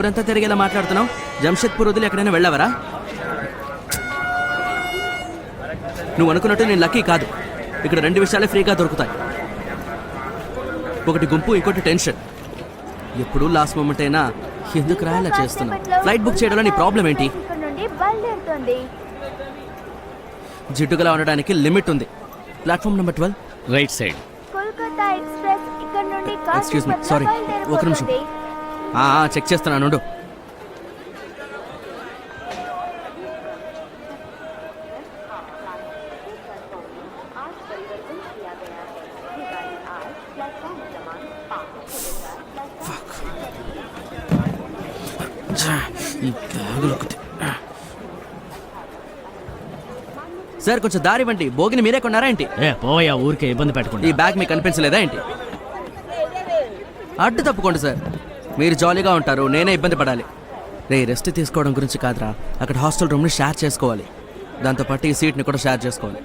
ఊరంతా తిరిగేలా మాట్లాడుతున్నావు. జంషెద్పూర్ వదిలి ఎక్కడైనా వెళ్ళావరా? నువ్వు అనుకున్నట్టు నేను లక్కీ కాదు. ఇక్కడ 2 విషయాలే ఫ్రీగా దొరుకుతాయి. ఒకటి గుంపు, ఇంకోటి టెన్షన్. ఎప్పుడు లాస్ట్ మూమెంట్ అయినా ఎందుకు రాయాలా చేస్తున్నావు? ఫ్లైట్ బుక్ చేయడంలో నీ ప్రాబ్లం ఏంటి? జిడ్డుగా ఉండడానికి లిమిట్ ఉంది. Platform number 12 right side. Excuse me, sorry, ఒక నిమిషం. చెక్ చేస్తున్నాను. సార్ కొంచెం దారి ఇవ్వండి. బోగిని మీరే కొన్నారా ఏంటి? పోయా, ఊరికే ఇబ్బంది పెట్టకుండా. ఈ బ్యాగ్ మీకు కనిపించలేదా ఏంటి? అడ్డు తప్పుకోండి సార్. మీరు జాలీగా ఉంటారు, నేనే ఇబ్బంది పడాలి. రెస్ట్ తీసుకోవడం గురించి కాదురా, అక్కడ హాస్టల్ రూమ్ని షేర్ చేసుకోవాలి. దాంతోపాటు ఈ సీట్ని కూడా షేర్ చేసుకోవాలి.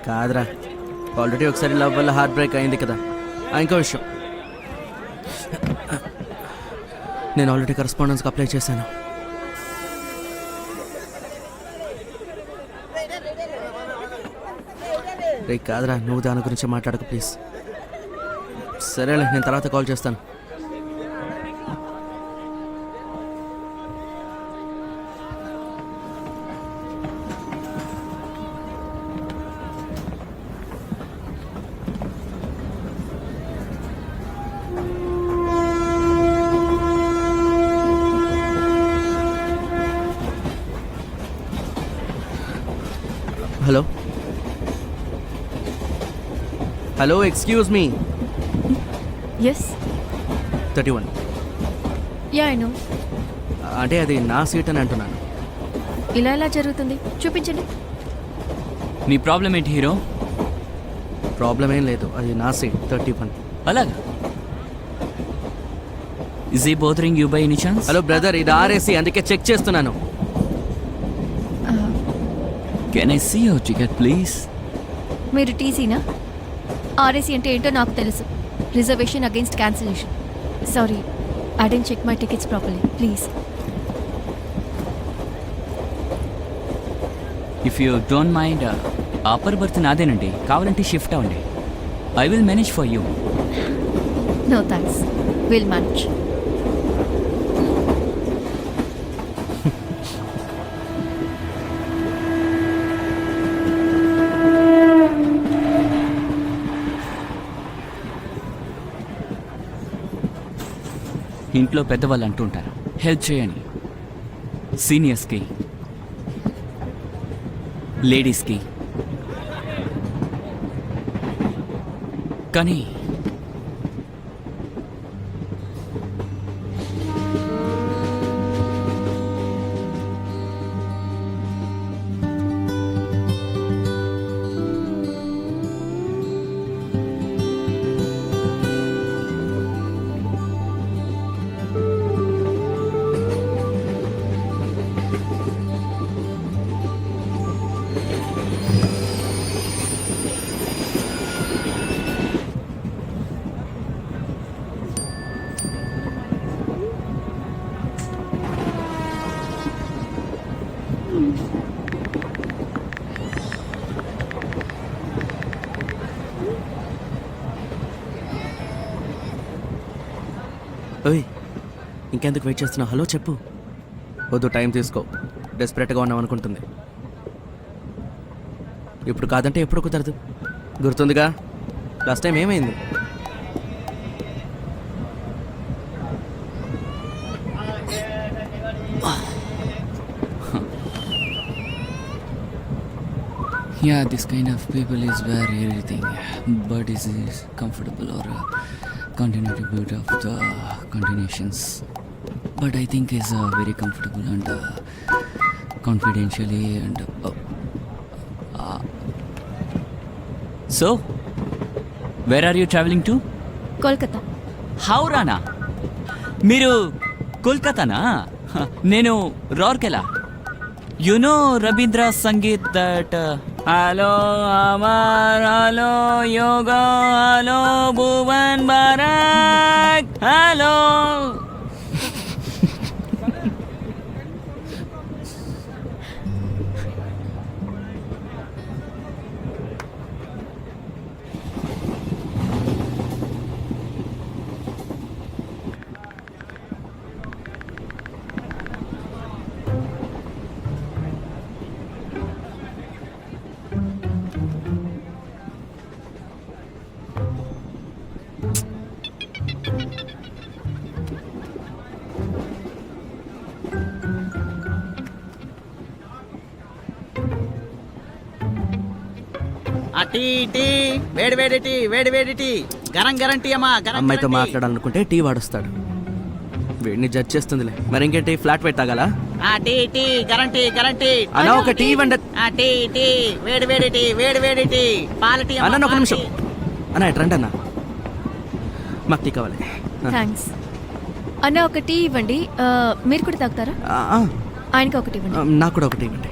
కాదురా, ఆల్రెడీ ఒకసారి లవ్ వల్ల హార్ట్ బ్రేక్ అయింది కదా. ఇంకో విషయం, నేను ఆల్రెడీ కరెస్పాండెన్స్కి అప్లై చేశాను. కాదురా, నువ్వు దాని గురించి మాట్లాడకు ప్లీజ్. సరేలే, నేను తర్వాత కాల్ చేస్తాను. Hello hello, excuse me. Yes. 31. Yeah, I know. అంటే అది నా సీట్ అని అంటున్నాను. ఇలా ఎలా జరుగుతుంది? చూపించండి. నీ ప్రాబ్లం ఏంటి హీరో? ప్రాబ్లం ఏం లేదు, అది నా సీట్ 31. అలాగా? ఇస్ ఈ bothering you by any chance? Hello brother, ఇది ఆర్ఏసీ, అందుకే చెక్ చేస్తున్నాను. Can I see your ticket please? మీరు టీసీనా? ఆర్ఏసీ అంటే ఏంటో నాకు తెలుసు. Reservation against cancellation. Sorry, I didn't check my tickets properly. Please. If you don't mind, upper berth నాదేనండి, కావాలంటే షిఫ్ట్ అవ్వండి. I will manage for you. No thanks, will manage. ఇంట్లో పెద్దవాళ్ళు అంటూ ఉంటారు, హెల్ప్ చేయని సీనియర్స్కి, లేడీస్కి. కానీ ఓయ్, ఇంకెందుకు వెయిట్ చేస్తున్నావు? హలో చెప్పు. వద్దు, టైం తీసుకో. డెస్పరేట్గా ఉన్నాం అనుకుంటుంది. ఇప్పుడు కాదంటే ఎప్పుడు కుదరదు. గుర్తుందిగా లాస్ట్ టైం ఏమైంది? Yeah, this kind of people is where everything, but is comfortable or continuity build of the continuations. But I think is very comfortable and confidentially and so, where are you traveling to? Kolkata. హౌరానా? మీరు కోల్కతానా? నేను Rourkela. You know Rabindra Sangeet that hello Amar, hello Yoga, hello Bhuvan Barak, hello. Tea tea వేడి వేడి tea వేడి వేడి tea garam garam tea అమ్మా గరం అమ్మాయితో గరం టీ. మాట్లాడాలనుకుంటే టీ వాడొస్తాడు. వీడిని జడ్జ్ చేస్తుందిలే. మరి ఇంకేంటి ఫ్లాట్ పెట్టాగలా? టీ టీ గరం టీ గరం టీ అన్నా ఒక టీ ఇవ్వండి. టీ టీ వేడి వేడి టీ వేడి వేడి టీ పాల టీ అమ్మా, అన్న ఒక పాల నిమిషం టీ. అన్న ఎటు రండి అన్న, మాకు టీ కావాలి. థ్యాంక్స్ అన్న. ఒక టీ ఇవ్వండి. మీరు కూడా తాగుతారా? ఆ, ఆ, ఆయనకి ఒకటి ఆ, ఇవ్వండి. నాకు కూడా ఒకటి ఇవ్వండి.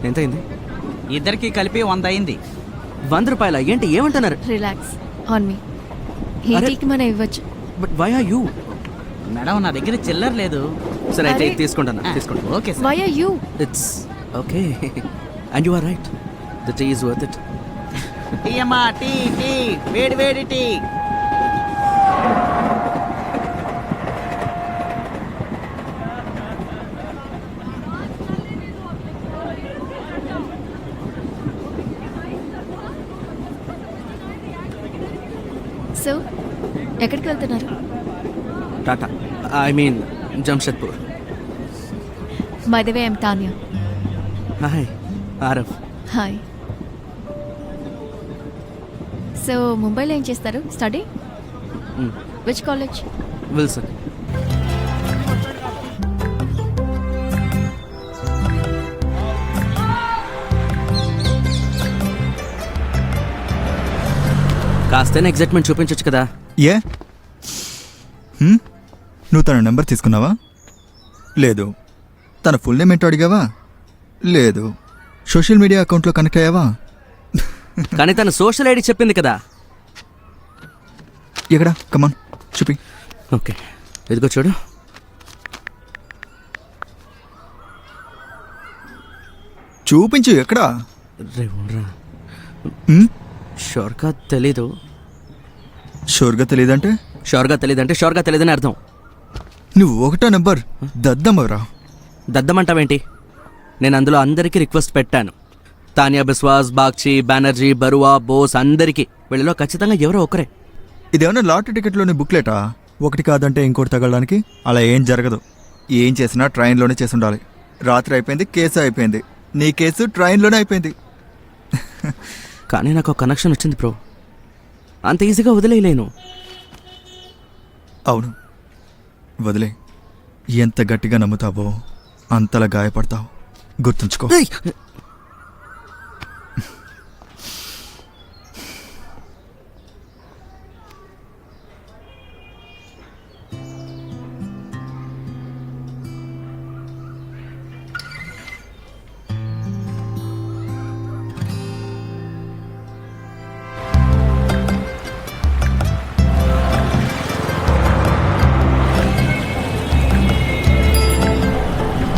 ఎంత అయింది? ఇద్దరికి కలిపి 100 అయింది. 100 రూపాయల? ఏంటి ఏమంటున్నారు? Relax on me. ఈ అరే. టీకి మనం ఇవ్వచ్చు. But why are you? Madam నా దగ్గర చిల్లర లేదు. సరే అయితే అరే. ఇది తీసుకుంటాను, తీసుకోండి. Okay sir. Why are you? It's okay and you are right, the tea is worth it. Tea అమ్మా టీ టీ వేడి వేడి టీ. సో ఎక్కడికి వెళ్తున్నారు? Tata, I mean Jamshedpur. By the way I'm Tanya. Hi Aarav. Hi. So ముంబైలో ఏం చేస్తారు? స్టడీ? Which college? విల్సన్. కాస్తేనే excitement చూపించొచ్చు కదా. ఏ హ్మ్? నువ్వు తన నెంబర్ తీసుకున్నావా? లేదు. తన ఫుల్ నేమ్ ఏంటో అడిగావా? లేదు. సోషల్ మీడియా అకౌంట్లో కనెక్ట్ అయ్యావా? కానీ తన సోషల్ ఐడి చెప్పింది కదా. ఎక్కడ కమాన్ చూపి. ఓకే ఇదిగో చూడు. చూపించు ఎక్కడా? రే ఉండరా, హ్మ్? షోర్గా తెలీదు. షూర్గా తెలియదంటే షోర్గా తెలీదంటే షోర్గా తెలీదని అర్థం. నువ్వు ఒకటో నెంబర్ దద్దమ్మరా. దద్దమంటావేంటి? నేను అందులో అందరికీ రిక్వెస్ట్ పెట్టాను. తానియా బిస్వాస్, బాగ్చి, బెనర్జీ, బరువా, బోస్ అందరికీ. వీళ్ళలో ఖచ్చితంగా ఎవరో ఒకరే. ఇదేమన్నా లాటరీ టికెట్లోని బుక్లెటా? ఒకటి కాదంటే ఇంకోటి తగలడానికి? అలా ఏం జరగదు. ఏం చేసినా ట్రైన్లోనే చేసి ఉండాలి. రాత్రి అయిపోయింది, కేసు అయిపోయింది. నీ కేసు ట్రైన్లోనే అయిపోయింది. కానీ నాకు ఒక కనెక్షన్ వచ్చింది బ్రో, అంత ఈజీగా వదిలేయలేను. అవును, వదిలే. ఎంత గట్టిగా నమ్ముతావో అంతలా గాయపడతావు. గుర్తుంచుకో. ఏయ్!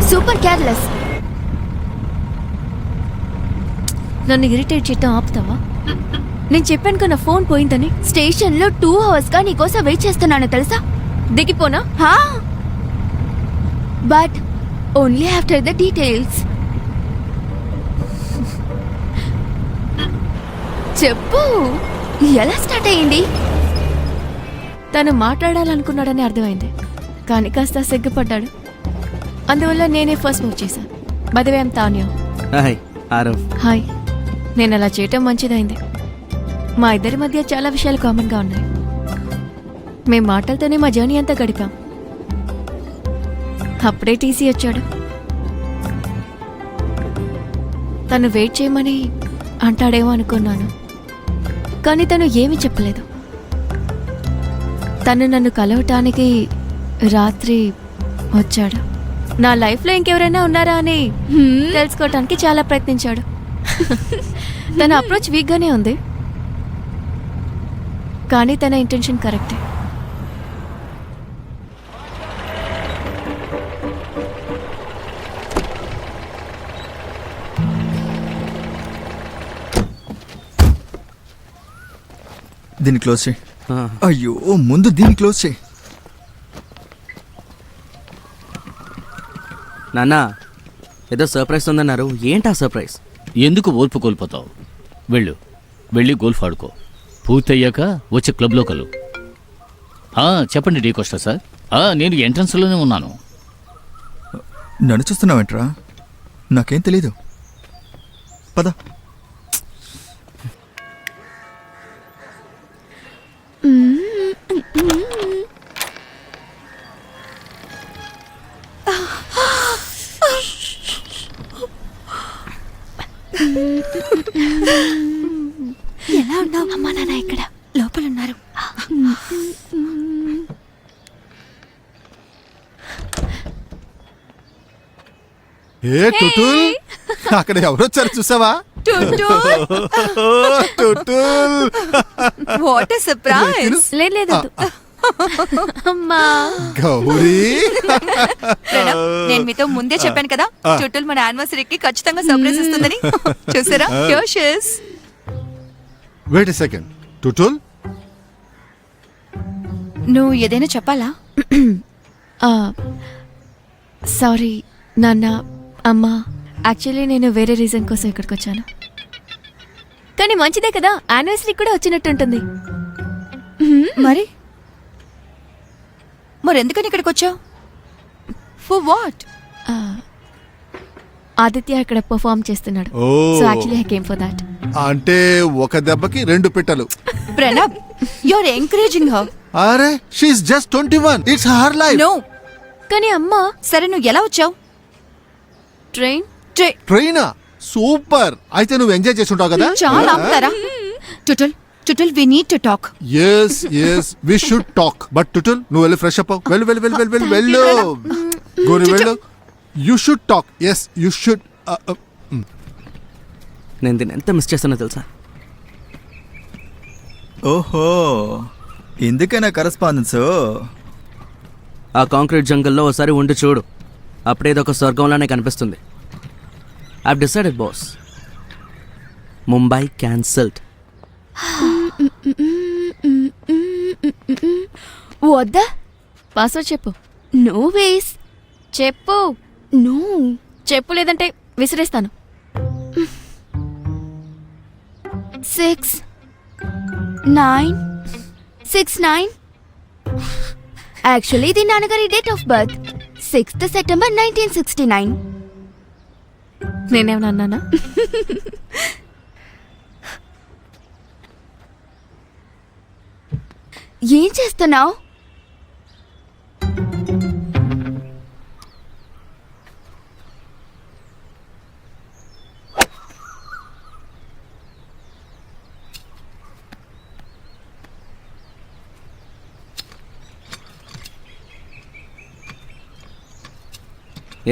Super careless. నన్ను ఇరిటేట్ చేయటం ఆపుతావా? నేను చెప్పాను కదా ఫోన్ పోయిందని. స్టేషన్లో 2 hours నీకోసం వెయిట్ చేస్తున్నాను తెలుసా? దిగిపోనా? But only after the details. చెప్పు, ఎలా స్టార్ట్ అయ్యింది? తను మాట్లాడాలనుకున్నాడని అర్థమైంది, కానీ కాస్త సిగ్గుపడ్డాడు. అందువల్ల నేనే ఫస్ట్ మూవ్ చేశాను. By the way I'm Tanya. Hi Aarav. Hi. నేను అలా చేయటం మంచిదైంది. మా ఇద్దరి మధ్య చాలా విషయాలు కామన్గా ఉన్నాయి. మేం మాటలతోనే మా జర్నీ అంతా గడిపాం. అప్పుడే టీసీ వచ్చాడు. తను వెయిట్ చేయమని అంటాడేమో అనుకున్నాను, కానీ తను ఏమీ చెప్పలేదు. తను నన్ను కలవటానికి రాత్రి వచ్చాడు. నా లైఫ్లో ఇంకెవరైనా ఉన్నారా అని తెలుసుకోవటానికి చాలా ప్రయత్నించాడు. తన అప్రోచ్ వీక్గానే ఉంది. కానీ తన ఇంటెన్షన్ కరెక్టే. దీన్ని క్లోజ్ చేయి. ఆ, అయ్యో ముందు దీన్ని క్లోజ్ చేయి. నాన్న ఏదో సర్ప్రైజ్ ఉందన్నారు, ఏంటా సర్ప్రైజ్? ఎందుకు ఓర్పు కోల్పోతావు? వెళ్ళి గోల్ఫ్ ఆడుకో. పూర్తయ్యాక వచ్చి క్లబ్లో కలు. చెప్పండి డీ కోస్టా సార్. నేను ఎంట్రన్స్లోనే ఉన్నాను. నన్ను చూస్తున్నావేంట్రా? నాకేం తెలీదు. పద. ఎలా ఉన్నావు? అమ్మా నాన్న ఇక్కడ లోపల ఉన్నారు. ఏ టుటుల్, అక్కడ ఎవరొచ్చారు చూసావా? టుటుల్, వాట్ ఎ సర్ప్రైజ్. లేదు వద్దు. అమ్మా గౌరీ. ప్రణవ్, నేను మీతో ముందే చెప్పాను కదా చుట్టూలు మన యానివర్సరీకి ఖచ్చితంగా సర్ప్రైజ్ ఇస్తుందని. చూసారా? Here she is. Wait a second. Tutul, నువ్వు ఏదైనా చెప్పాలా? సారీ నాన్న, అమ్మా. యాక్చువల్లీ నేను వేరే రీజన్ కోసం ఇక్కడికి వచ్చాను. కానీ మంచిదే కదా, యానివర్సరీ కూడా వచ్చినట్టుంటుంది. మరి ఎందుకని ఇక్కడికి వచ్చావు? For what? ఆదిత్య ఇక్కడ పర్ఫార్మ్ చేస్తున్నాడు. Oh. So actually I came for that. అంటే ఒక దెబ్బకి 2 పిట్టలు. Pranav, you are encouraging her. అరే she is just 21. It's her life. No. కానీ అమ్మా, సరే నువ్వు ఎలా వచ్చావు? ట్రైన్. ట్రైనా? సూపర్. అయితే నువ్వు ఎంజాయ్ చేసి ఉంటావు కదా? చాలా అమ్ముతారా? Tutul we need to talk. yes we should talk. But Tutul, నువ్వు వెళ్ళి ఫ్రెష్ అప్ అవ్వు. వెళ్ళు గోరి వెళ్ళు. You should talk. yes you should. నేను దీన్ని ఎంత మిస్ చేస్తానో తెలుసా? ఓహో, ఎందుకైనా కరస్పాండెన్స్? ఆ కాంక్రీట్ జంగల్లో ఒకసారి ఉండి చూడు, అప్పుడేదో ఒక స్వర్గంలానే కనిపిస్తుంది. I've decided boss, Mumbai cancelled. వద్దా? పాస్వర్డ్ చెప్పు. No ways. చెప్పు. నో చెప్పు, లేదంటే విసిరేస్తాను. 6969. యాక్చువల్లీ ఇది నాన్నగారి date of birth 6th September 1969. నేనేమన్నా అన్నానా? ఏం చేస్తున్నావు?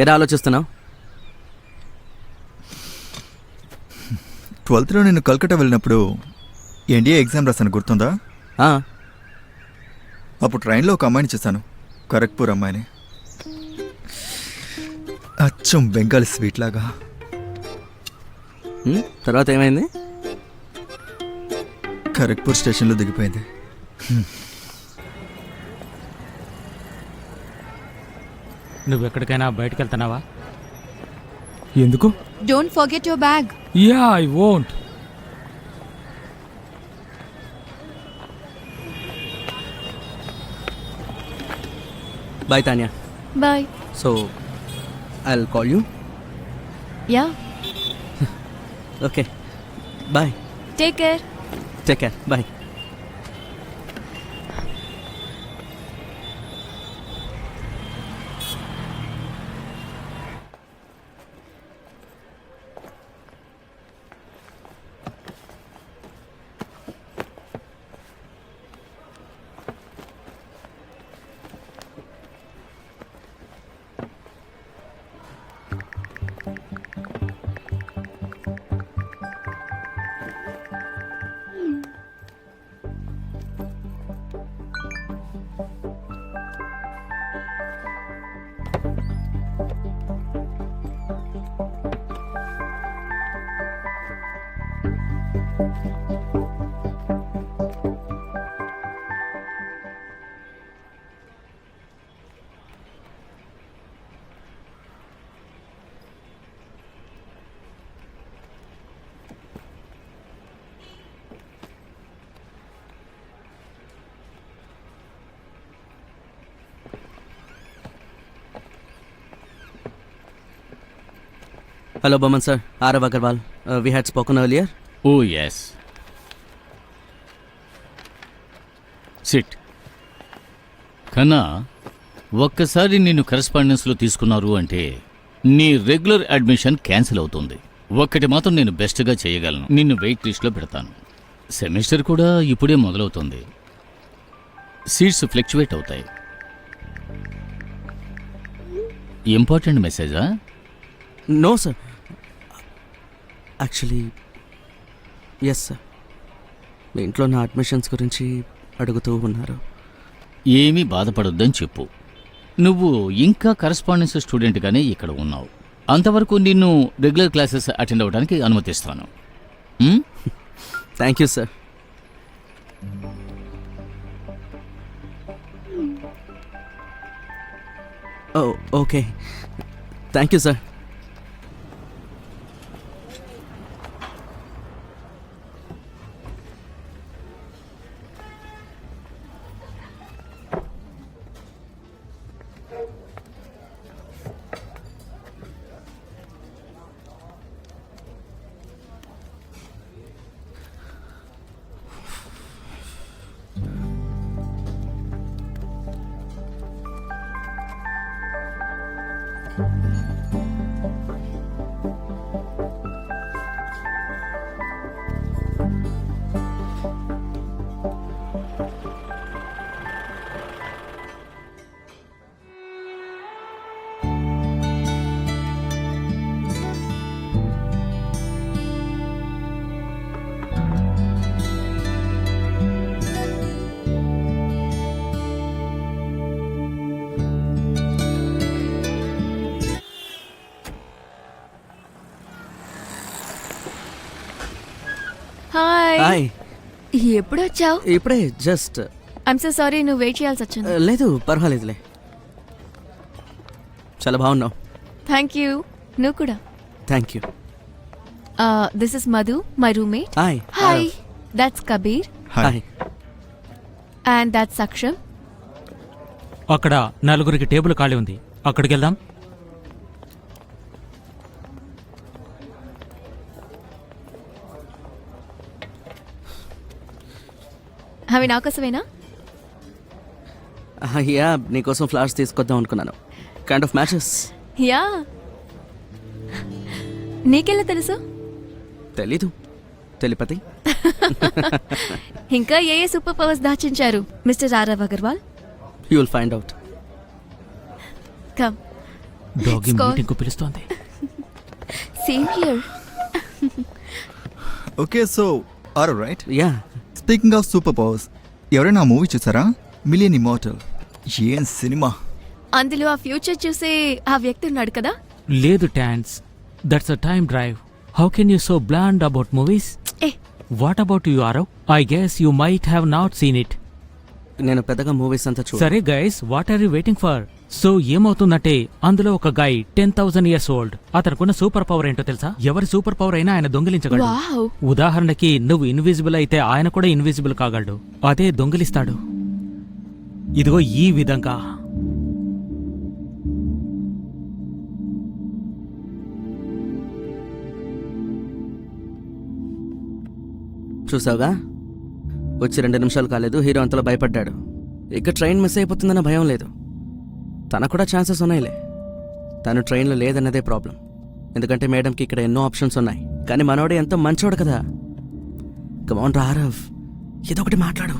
ఏరా ఆలోచిస్తున్నావు? 12th నేను కల్కట్టా వెళ్ళినప్పుడు ఎన్డీఏ ఎగ్జామ్ రాశాను, గుర్తుందా? అప్పుడు ట్రైన్లో ఒక అమ్మాయిని చేశాను, ఖరగ్పూర్ అమ్మాయిని. అచ్చం బెంగాలీ స్వీట్ లాగా. తర్వాత ఏమైంది? ఖరగ్పూర్ స్టేషన్లో దిగిపోయింది. నువ్వు ఎక్కడికైనా బయటకు వెళ్తున్నావా? ఎందుకు? Don't forget your bag. Yeah, I won't. Bye Tanya. Bye. So I'll call you. Yeah. Okay, bye. Take care. Take care, bye. Hello, Boman sir. Arav Agarwal. We had spoken earlier. Oh yes sit. కన్నా, ఒక్కసారి నిన్ను కరెస్పాండెన్స్లో తీసుకున్నారు అంటే నీ regular admission cancel అవుతుంది. ఒక్కటి మాత్రం నేను బెస్ట్గా చేయగలను, నిన్ను వెయిట్ లిస్ట్లో పెడతాను. సెమిస్టర్ కూడా ఇప్పుడే మొదలవుతుంది, సీట్స్ ఫ్లక్చువేట్ అవుతాయి. ఇంపార్టెంట్ మెసేజా? No, sir. Actually, yes, sir. మీ ఇంట్లో నా అడ్మిషన్స్ గురించి అడుగుతూ ఉన్నారు. ఏమీ బాధపడొద్దని చెప్పు. నువ్వు ఇంకా కరెస్పాండెన్స్ స్టూడెంట్గానే ఇక్కడ ఉన్నావు. అంతవరకు నిన్ను రెగ్యులర్ క్లాసెస్ అటెండ్ అవ్వడానికి అనుమతిస్తాను. Thank you, sir. Oh okay, thank you, sir. Hi. Hi. ఎప్పుడు వచ్చావు? ఇప్పుడే జస్ట్. ఐమ్ సో సారీ, నువ్వు వెయిట్ చేయాల్సి వచ్చింది. లేదు, పర్వాలేదులే. చాలా బాగున్నావు. Thank you. నువ్వు కూడా. Thank you. This is Madhu, my roommate. Hi. Hi. That's Kabir hi. And that's Aksham. అక్కడ నలుగురికి టేబుల్ ఖాళీ ఉంది, అక్కడికి వెళ్దాం. అవి నా కోసమేనా? యా, నీకోసం ఫ్లవర్స్ తీసుకొద్దాం అనుకున్నాను. Kind of matches. యా. నీకెలా తెలుసు? తెలీదు, తెలిపతి. ఇంకా ఏ సూపర్ పవర్స్ దాచించారు mister Aarav Agarwal? You will find out. Come. డాగి go. మీటింగ్కు పిలుస్తోంది. Same here. Okay, so are right. Yeah. Speaking of super powers, ఎవరైనా మూవీ చూసారా? Million immortal. ఏం సినిమా! అందులో ఆ ఫ్యూచర్ చూసే ఆ వ్యక్తి ఉన్నాడు కదా. లేదు టాన్స్, that's a time drive. How can you so bland about movies? Eh, what about you Aarav? I guess you might have not seen it. నేను పెద్దగా మూవీస్ అంతా సరే guys, what are you waiting for? So ఏమవుతుందంటే అందులో ఒక guy 10,000 years old. అతనుకున్న super power ఏంటో తెలుసా? ఎవరి సూపర్ పవర్ అయినా ఆయన దొంగిలించగలడు. వావ్. ఉదాహరణకి నువ్వు ఇన్విజిబుల్ అయితే ఆయన కూడా ఇన్విజిబుల్ కాగలడు. అదే దొంగిలిస్తాడు. ఇదిగో ఈ విధంగా. చూసావుగా, వచ్చి 2 నిమిషాలు కాలేదు, హీరో అంతలో భయపడ్డాడు. ఇక ట్రైన్ మిస్ అయిపోతుందన్న భయం లేదు. తనకు కూడా ఛాన్సెస్ ఉన్నాయిలే. తను ట్రైన్లో లేదన్నదే ప్రాబ్లం. ఎందుకంటే మేడంకి ఇక్కడ ఎన్నో ఆప్షన్స్ ఉన్నాయి. కానీ మనోడే ఎంతో మంచోడు కదా. కమాన్ రారవ్, ఏదో ఒకటి మాట్లాడు.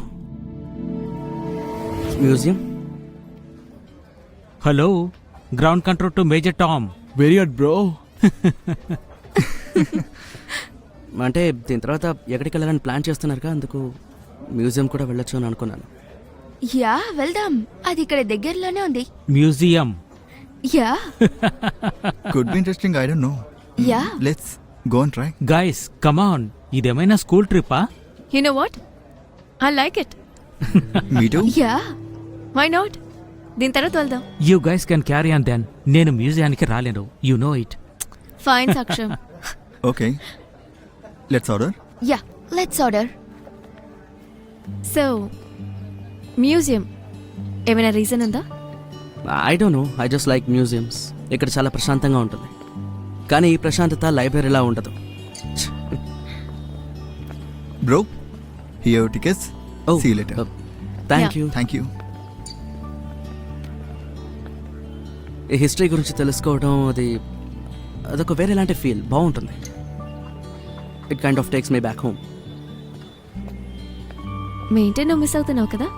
Museum. Hello, ground control to major Tom. Very good bro. అంటే దీని తర్వాత ఎక్కడికి వెళ్ళాలని ప్లాన్ చేస్తున్నారుగా, అందుకు మ్యూజియం కూడా వెళ్ళొచ్చు అని అనుకున్నాను. యా, వెళ్దాం. అది ఇక్కడ దగ్గరలోనే ఉంది. Museum. Yeah. Could be interesting, I don't know. Yeah. Let's go and try. Guys come on, ఇదేమైనా స్కూల్ ట్రిప్పా? You know what, I like it. Me too yeah, why not? దీని తర్వాత వెళ్దాం. You guys can carry on then. నేను మ్యూజియానికి రాలేను, you know it. Fine Saksham. Okay, let's order. Yeah, let's order. So museum ఏమైనా reason ఉందా? I don't know, I just like museums. ఇక్కడ చాలా ప్రశాంతంగా ఉంటుంది, కానీ ఈ ప్రశాంతత లైబ్రరీలా ఉండదు. Bro, here tickets. Oh, see you later. Thank Yeah. You. Thank you. ఈ హిస్టరీ గురించి తెలుసుకోవడం అదొక వేరేలాంటి ఫీల్, బాగుంటుంది. It kind of takes me back home. మీ ఇంటి నువ్వు మిస్ అవుతున్నావు కదా?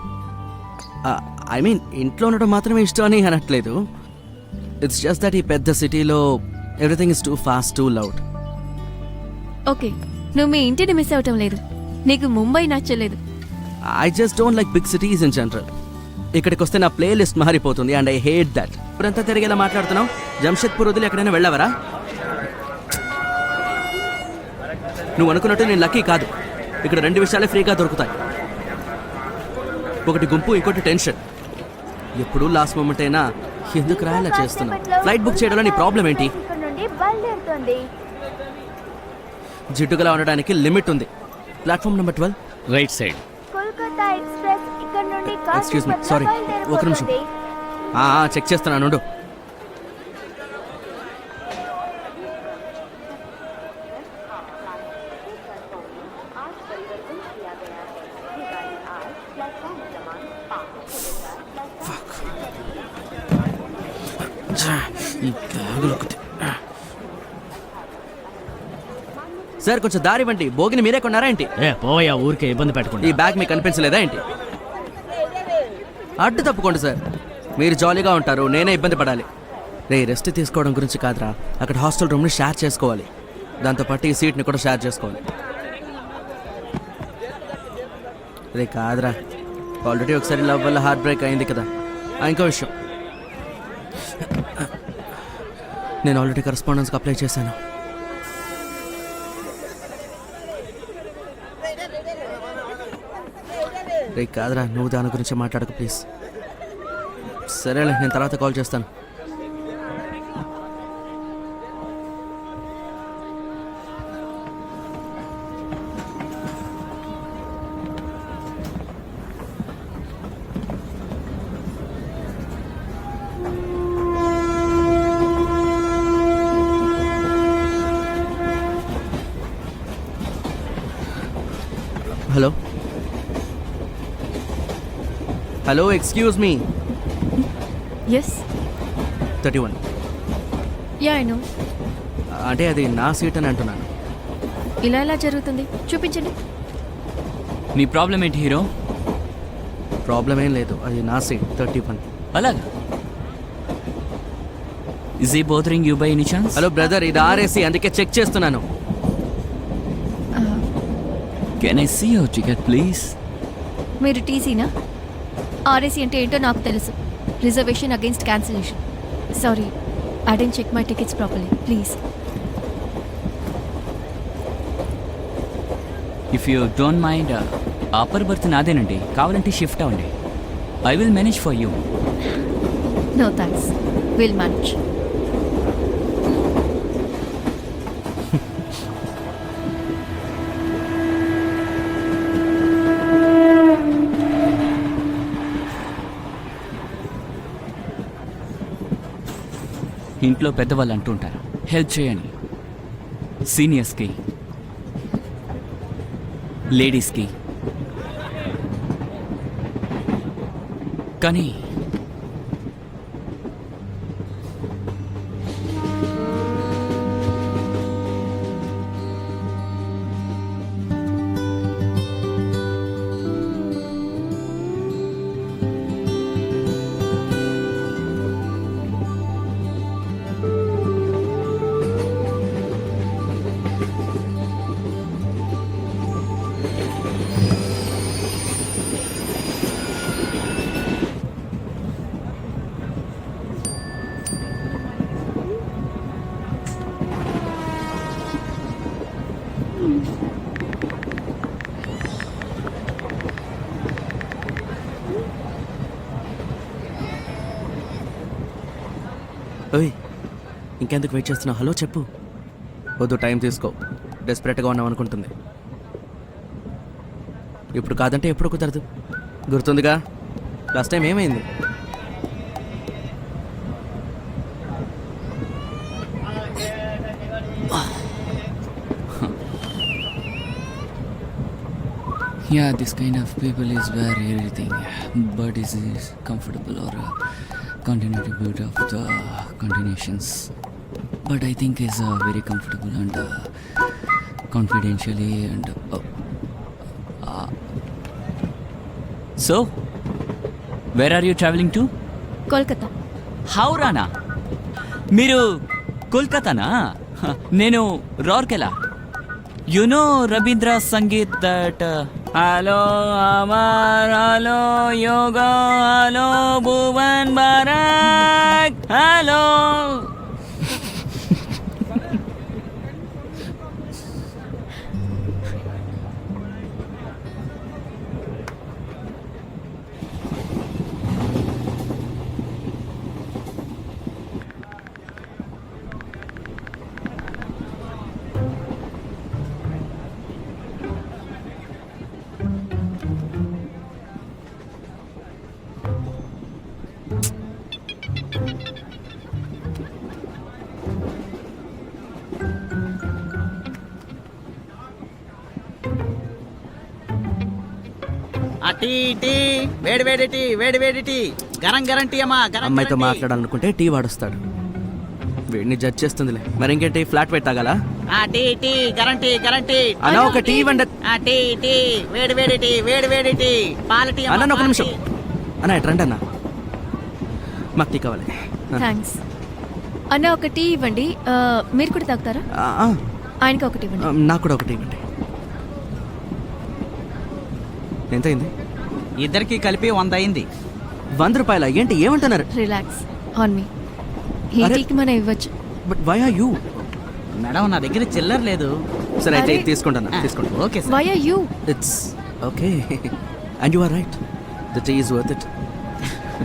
ఐ మీన్ ఇంట్లో ఉండడం మాత్రమే ఇష్టం అని అనట్లేదు. ఇట్స్ జస్ట్ దట్ ఈ పెద్ద సిటీలో everything is too fast, too loud. Okay, నువ్వు మీ ఇంటిని మిస్ అవటం లేదు, నీకు ముంబై నచ్చలేదు. I just don't like big cities in general. ఇక్కడికి వస్తే నా ప్లే లిస్ట్ మారిపోతుంది అండ్ ఐ హేట్ దట్. ఇప్పుడంతా తిరిగేలా మాట్లాడుతున్నావు. జంషెద్పూర్ వదిలి ఎక్కడైనా వెళ్ళావరా? నువ్వు అనుకున్నట్టు నేను లక్కీ కాదు. ఇక్కడ 2 విషయాలే ఫ్రీగా దొరుకుతాయి, ఒకటి గుంపు, ఇంకోటి టెన్షన్. ఎప్పుడు లాస్ట్ మూమెంట్ అయినా ఎందుకు రాయాలా చేస్తున్నావు? ఫ్లైట్ బుక్ చేయడంలో నీ ప్రాబ్లం ఏంటి? జిడ్డుగా ఉండడానికి లిమిట్ ఉంది. Platform number 12. Right side. Excuse me, sorry, ఒక నిమిషం. చెక్ చేస్తున్నాను. ఉండు. సార్ కొంచెం దారి ఇవ్వండి. బోగిని మీరే కొన్నారా ఏంటి? పోయా, ఊరికే ఇబ్బంది ఈ పెట్టుకుంటా. బ్యాగ్ మీకు కనిపించలేదా ఏంటి? అడ్డు తప్పుకోండి సార్, మీరు జాలీగా ఉంటారు, నేనే ఇబ్బంది పడాలి. రెస్ట్ తీసుకోవడం గురించి కాదురా, అక్కడ హాస్టల్ రూమ్ని షేర్ చేసుకోవాలి, దాంతోపాటు ఈ సీట్ని కూడా షేర్ చేసుకోవాలి. కాదురా, ఆల్రెడీ ఒకసారి లవ్ వల్ల హార్ట్ బ్రేక్ అయింది కదా. ఇంకో విషయం, నేను ఆల్రెడీ కరెస్పాండెన్స్కి అప్లై చేశాను. కాదురా, నువ్వు దాని గురించి మాట్లాడకు ప్లీజ్. సరేలే, నేను తర్వాత కాల్ చేస్తాను. Hello hello, excuse me. Yes, 31. Yeah I know. అంటే అది నా సీట్ అని అంటున్నాను. ఇలా ఎలా జరుగుతుంది? చూపించండి. నీ ప్రాబ్లం ఏంటి హీరో? ప్రాబ్లం ఏం లేదు, అది నా సీట్ 31. అలాగా? ఇస్ ఈ bothering you by any chance? Hello brother, ఇది ఆర్ఏసీ, అందుకే చెక్ చేస్తున్నాను. Can I see your ticket please? మీరు టీసీనా? ఆర్ఏసీ అంటే ఏంటో నాకు తెలుసు. Reservation against cancellation. Sorry, I didn't check my tickets properly, please. If you don't mind, upper berth నాదేనండి, కావాలంటే షిఫ్ట్ అవ్వండి. I will manage for you. No thanks, will manage. ఇంట్లో పెద్దవాళ్ళు అంటుంటారు, హెల్ప్ చేయండి సీనియర్స్కి, లేడీస్కి. కానీ ఓయ్ ఇంకెందుకు వెయిట్ చేస్తున్నావు? హలో చెప్పు. వద్దు, టైం తీసుకో. డెస్పరేట్గా ఉన్నావు అనుకుంటుంది. ఇప్పుడు కాదంటే ఎప్పుడు కుదరదు. గుర్తుందిగా లాస్ట్ టైం ఏమైంది? Yeah, this kind of people is where everything, but is comfortable or continuity build of the continuations. But I think is very comfortable and confidentially and. So, where are you traveling to? Kolkata. హౌరానా? మీరు కోల్కతానా? నేను Rourkela. You know Rabindra Sangeet that Hello Amar, Hello Yoga, Hello Bhuvan Barak, Hello. ఆ tea tea వేడి వేడి tea వేడి వేడి tea garam garam tea అమ్మా గరం అమ్మాయితో గరం టీ. మాట్లాడాలనుకుంటే టీ వాడొస్తాడు. వీడిని జడ్జ్ చేస్తుందిలే. మరి ఇంకేంటి, ఫ్లాట్ వైట్ తాగాలా? ఆ టీ టీ గరం టీ గరం టీ. అన్నా ఒక టీ ఇవ్వండి. ఆ టీ టీ వేడి వేడి టీ వేడి వేడి టీ పాల టీ అమ్మా, అన్న ఒక పాల నిమిషం. టీ. అన్న ఎట్రండి అన్న, మాకు టీ కావాలి. థ్యాంక్స్. అన్న ఒక టీ ఇవ్వండి. మీరు కూడా తాగుతారా? ఆ, ఆ, ఆయనకి ఒకటి ఇవ్వండి. నాకు కూడా ఒకటి ఇవ్వండి. ఎంతైంది? ఇద్దరికి కలిపి 100 అయింది. 100 రూపాయల? ఏంటి ఏమంటున్నారు? Relax on me. ఈ అరే. టీకి మనం ఇవ్వచ్చు. But why are you? Madam నా దగ్గర చిల్లర లేదు. సరే అయితే అరే. ఇది తీసుకుంటాను. తీసుకోండి. Okay sir. Why are you? It's okay and you are right. The tea is worth it.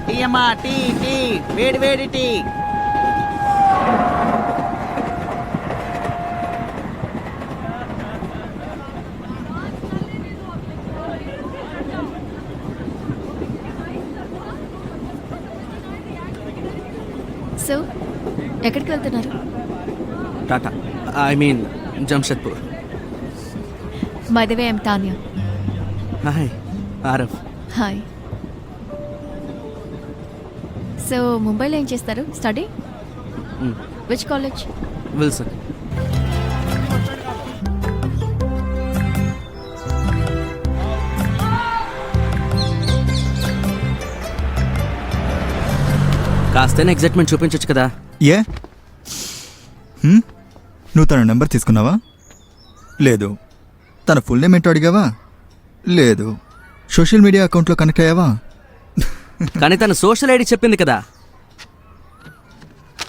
Tea అమ్మా టీ టీ వేడి వేడి టీ. సో ఎక్కడికి వెళ్తున్నారు? Tata, I mean Jamshedpur. By the way I'm Tanya. Hi Aarav. Hi. So ముంబైలో ఏం చేస్తారు? స్టడీ? Which college? విల్సన్. కాస్తేనే excitement చూపించొచ్చు కదా. ఏ హ్మ్? నువ్వు తన నెంబర్ తీసుకున్నావా? లేదు. తన ఫుల్ నేమ్ ఏంటో అడిగావా? లేదు. సోషల్ మీడియా అకౌంట్లో కనెక్ట్ అయ్యావా? కానీ తను సోషల్ ఐడి చెప్పింది కదా.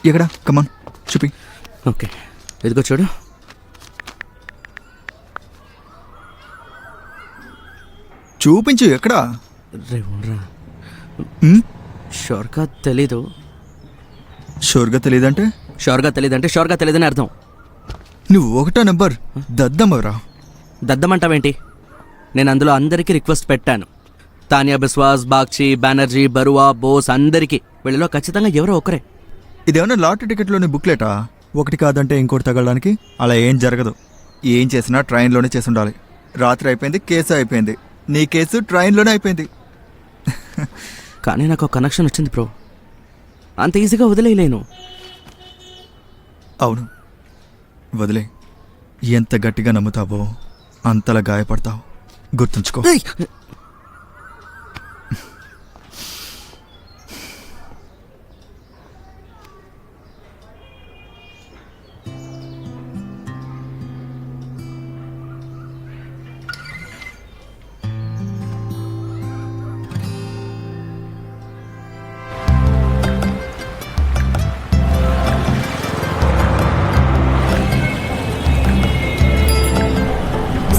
ఎక్కడా? కమాన్ చూపి. ఓకే ఇదిగో చూడు. చూపించు. ఎక్కడా? రే ఉండరా, హ్మ్? షోర్గా తెలీదు. షూర్గా తెలియదంటే? షోర్గా తెలీదంటే షోర్గా తెలీదని అర్థం. నువ్వు ఒకటో నెంబర్ దద్దమ్మరా. దద్దమంటావేంటి? నేను అందులో అందరికీ రిక్వెస్ట్ పెట్టాను. తానియా బిస్వాస్, బాగ్చి, బెనర్జీ, బరువా, బోస్ అందరికీ. వీళ్ళలో ఖచ్చితంగా ఎవరో ఒకరే. ఇదేమన్నా లాటరీ టికెట్లోని బుక్లెటా? ఒకటి కాదంటే ఇంకోటి తగలడానికి? అలా ఏం జరగదు. ఏం చేసినా ట్రైన్లోనే చేసి ఉండాలి. రాత్రి అయిపోయింది, కేసు అయిపోయింది. నీ కేసు ట్రైన్లోనే అయిపోయింది. కానీ నాకు ఒక కనెక్షన్ వచ్చింది బ్రో. అంత ఈజీగా వదిలేయలేను. అవును, వదిలే. ఎంత గట్టిగా నమ్ముతావో అంతలా గాయపడతావు. గుర్తుంచుకో. ఏయ్!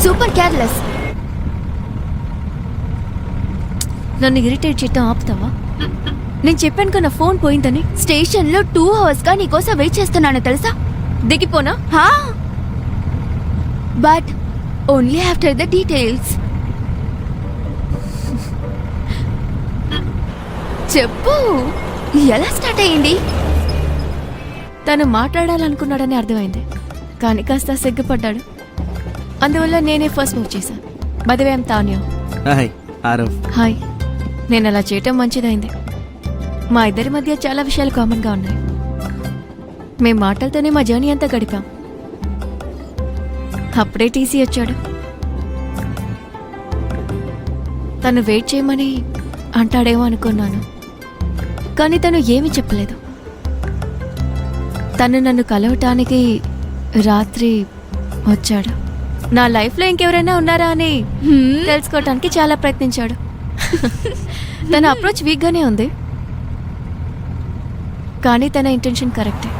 Super careless. నన్ను ఇరిటేట్ చేయటం ఆపుతావా? నేను చెప్పాను కదా ఫోన్ పోయిందని. స్టేషన్ లో 2 hours గా నీకోసం వెయిట్ చేస్తున్నాను తెలుసా? దిగిపోనా? But only after the details. చెప్పు, ఎలా స్టార్ట్ అయ్యింది? తను మాట్లాడాలనుకున్నాడని అర్థమైంది, కానీ కాస్త సిగ్గుపడ్డాడు. అందువల్ల నేనే ఫస్ట్ మూవ్ చేశాను. బదివేం తాన్యా. హాయ్ ఆరవ్. హాయ్. నేను అలా చేయటం మంచిదైంది. మా ఇద్దరి మధ్య చాలా విషయాలు కామన్గా ఉన్నాయి. మేం మాటలతోనే మా జర్నీ అంతా గడిపాం. అప్పుడే టీసీ వచ్చాడు. తను వెయిట్ చేయమని అంటాడేమో అనుకున్నాను, కానీ తను ఏమీ చెప్పలేదు. తను నన్ను కలవటానికి రాత్రి వచ్చాడు. నా లైఫ్లో ఇంకెవరైనా ఉన్నారా అని తెలుసుకోవటానికి చాలా ప్రయత్నించాడు. తన అప్రోచ్ వీక్గానే ఉంది, కానీ తన ఇంటెన్షన్ కరెక్టే.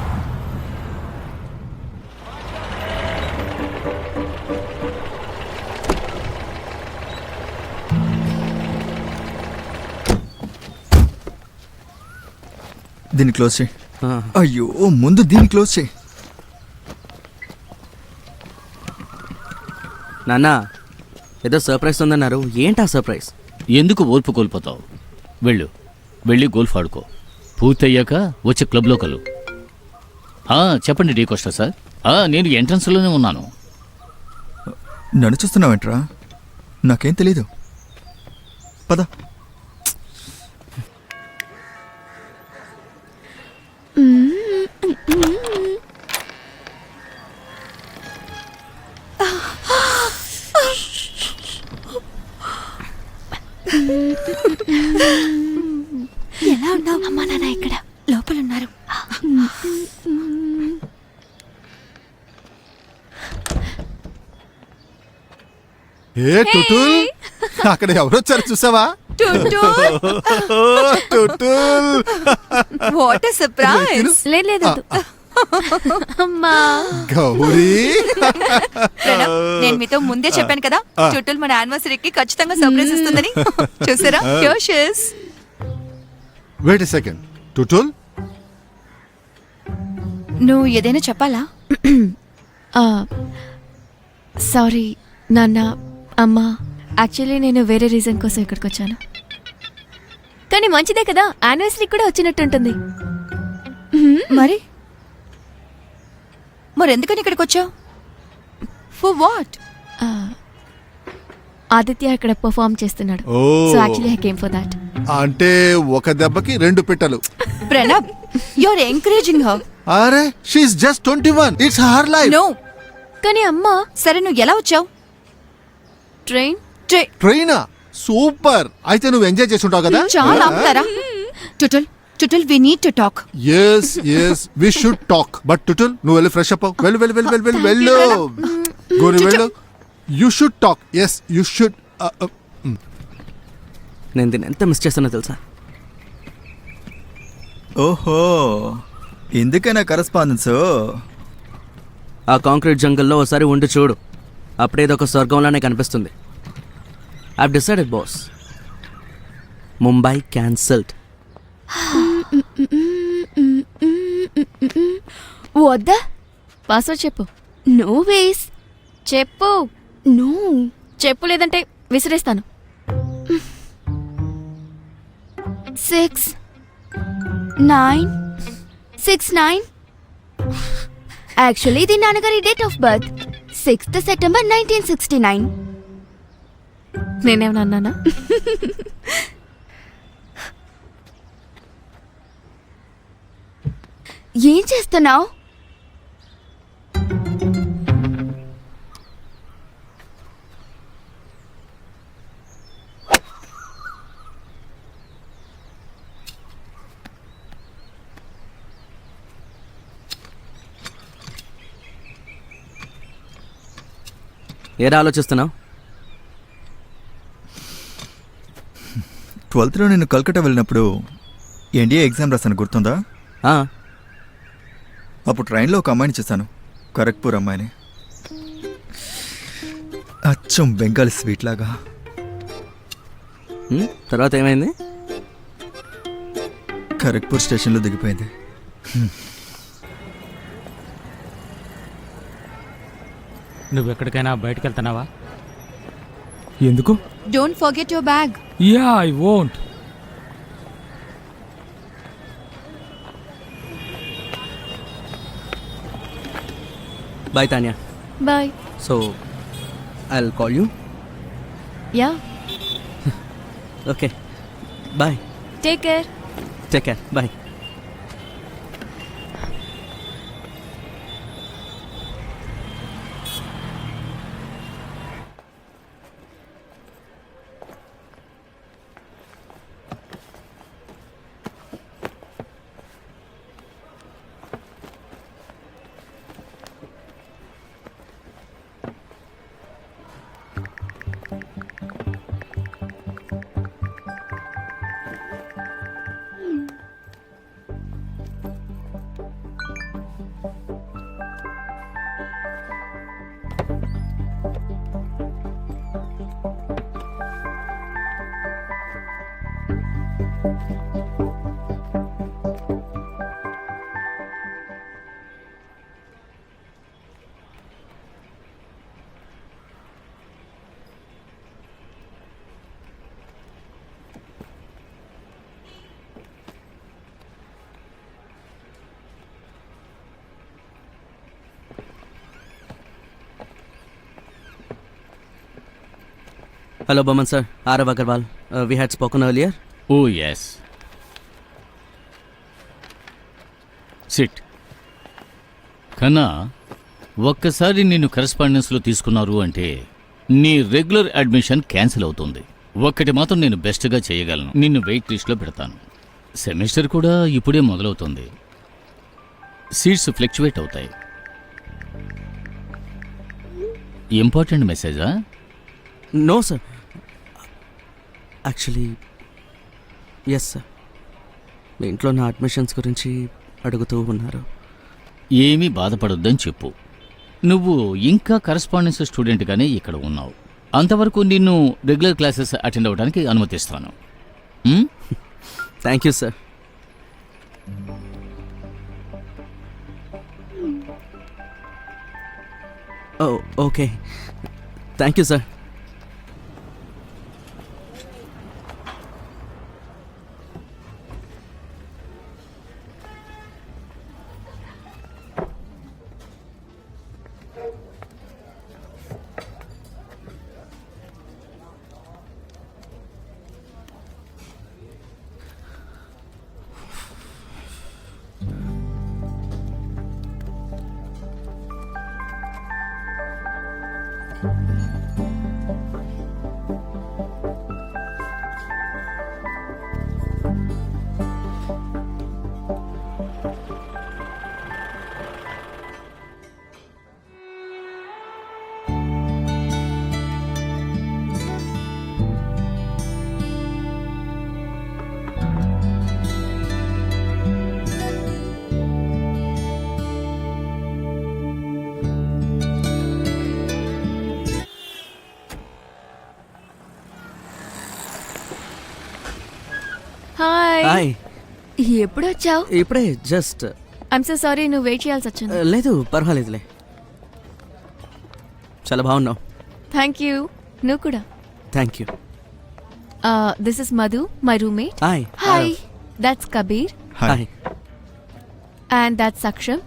దీన్ని క్లోజ్ చేయి. ఆ, అయ్యో, ముందు దీన్ని క్లోజ్ చేయి. నాన్న ఏదో సర్ప్రైజ్ ఉందన్నారు. ఏంటా సర్ప్రైజ్? ఎందుకు ఓర్పు కోల్పోతావు? వెళ్ళి గోల్ఫ్ ఆడుకో. పూర్తయ్యాక వచ్చి క్లబ్లో కలు. చెప్పండి డీ కోస్టా సార్. నేను ఎంట్రన్స్లోనే ఉన్నాను. నన్ను చూస్తున్నావేంట్రా? నాకేం తెలీదు. పద. ఎలా ఉన్నావు? అమ్మా నాన్న ఇక్కడ లోపల ఉన్నారు. ఏ టుటుల్, అక్కడ ఎవరొచ్చారు చూసావా? టుటుల్, వాట్ ఎ సర్ప్రైజ్. లేదు అమ్మా. గౌరీ, ప్రణవ్, నేను మీతో ముందే చెప్పాను కదా టుటుల్ మన యానివర్సరీకి ఖచ్చితంగా సర్ప్రైజ్ ఇస్తుందని. చూసారా? Here she is. Wait a second. Tutul, నువ్వు ఏదైనా చెప్పాలా? సారీ నాన్న, అమ్మా. యాక్చువల్లీ నేను వేరే రీజన్ కోసం ఇక్కడికి వచ్చాను, కానీ మంచిదే కదా, యానివర్సరీ కూడా వచ్చినట్టుంటుంది. మరి ఎందుకని ఇక్కడికి వచ్చావు? For what? ఆదిత్య ఇక్కడ పర్ఫార్మ్ చేస్తున్నాడు. Oh. So actually I came for that. అంటే ఒక దెబ్బకి 2 పిట్టలు. Pranav, you are encouraging her. అరే, she is just 21. It's her life. No. కానీ అమ్మా, సరే నువ్వు ఎలా వచ్చావు? ట్రైన్. ట్రైనా? సూపర్. అయితే నువ్వు ఎంజాయ్ చేసి ఉంటావు కదా? చాలా ఆపుతారా? Tutul we need to talk. yes we should talk, but Tutul నువ్వు వెళ్ళి ఫ్రెష్ అప్ అవ్వు. వెళ్ళు. గోరి వెళ్ళు. You should talk. Yes, you should. నేను దీన్ని ఎంత మిస్ చేస్తానో తెలుసా? ఓహో, ఎందుకైనా కరస్పాండెన్స్? ఆ కాంక్రీట్ జంగల్లో ఒకసారి ఉండి చూడు, అప్పుడేదో ఒక స్వర్గంలానే కనిపిస్తుంది. I've decided boss, Mumbai cancelled. వద్దా? పాస్వర్డ్ చెప్పు. No ways. చెప్పు. నో చెప్పు, లేదంటే విసిరేస్తాను. 6969. యాక్చువల్లీ ఇది నాన్నగారి date of birth 6th September 1969. నేనేమన్నా అన్నానా? ఏం చేస్తున్నావు? ఏరా ఆలోచిస్తున్నావు? 12th నేను కల్కట్టా వెళ్ళినప్పుడు ఎన్డీఏ ఎగ్జామ్ రాశాను, గుర్తుందా? అప్పుడు ట్రైన్లో ఒక అమ్మాయిని చూశాను, ఖరగ్పూర్ అమ్మాయిని. అచ్చం బెంగాలీ స్వీట్ లాగా. తర్వాత ఏమైంది? ఖరగ్పూర్ స్టేషన్లో దిగిపోయింది. నువ్వు ఎక్కడికైనా బయటకు వెళ్తున్నావా? ఎందుకు? Don't forget your bag. Yeah I won't. Bye Tanya. Bye. So I will call you. Yeah, okay bye. Take care. Take care. Bye. Hello, Boman sir. Arav Agarwal. We had spoken earlier. Oh yes, sit. కన్నా, ఒక్కసారి నిన్ను కరెస్పాండెన్స్లో తీసుకున్నారు అంటే నీ regular admission cancel అవుతుంది. ఒక్కటి మాత్రం నేను బెస్ట్గా చేయగలను, నిన్ను వెయిట్ లిస్ట్లో పెడతాను. సెమిస్టర్ కూడా ఇప్పుడే మొదలవుతుంది, సీట్స్ ఫ్లక్చువేట్ అవుతాయి. ఇంపార్టెంట్ మెసేజా? No, sir. Actually, yes, sir. మీ ఇంట్లో నా అడ్మిషన్స్ గురించి అడుగుతూ ఉన్నారు. ఏమీ బాధపడొద్దని చెప్పు. నువ్వు ఇంకా కరెస్పాండెన్స్ స్టూడెంట్గానే ఇక్కడ ఉన్నావు. అంతవరకు నిన్ను రెగ్యులర్ క్లాసెస్ అటెండ్ అవ్వడానికి అనుమతిస్తాను. Thank you, sir. Oh okay, thank you, sir. Hi. Hi. ఎప్పుడు వచ్చావు? ఇప్పుడే జస్ట్. ఐమ్ సో సారీ, నువ్వు వెయిట్ చేయాల్సి వచ్చింది. లేదు, పర్వాలేదులే. చాలా బాగున్నావు. Thank you. నువ్వు కూడా. Thank you. This is Madhu, my roommate. Hi. Hi. That's Kabir hi. And that's Aksham.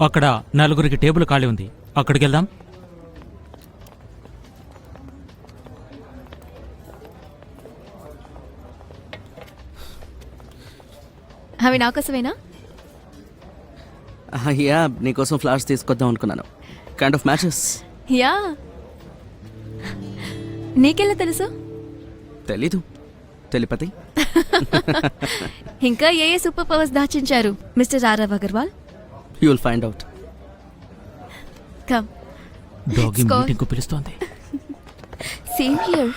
అక్కడ నలుగురికి టేబుల్ ఖాళీ ఉంది, అక్కడికి వెళ్దాం. అవి నా కోసమేనా? యా, నీకోసం ఫ్లవర్స్ తీసుకొద్దాం అనుకున్నాను. Kind of matches. యా. నీకెలా తెలుసు? తెలీదు, తెలిపతి. ఇంకా ఏ సూపర్ పవర్స్ దాచించారు mister Aarav Agarwal? You will find out. Come. Doggy Let's go. Meeting కు పిలుస్తోంది. Same here.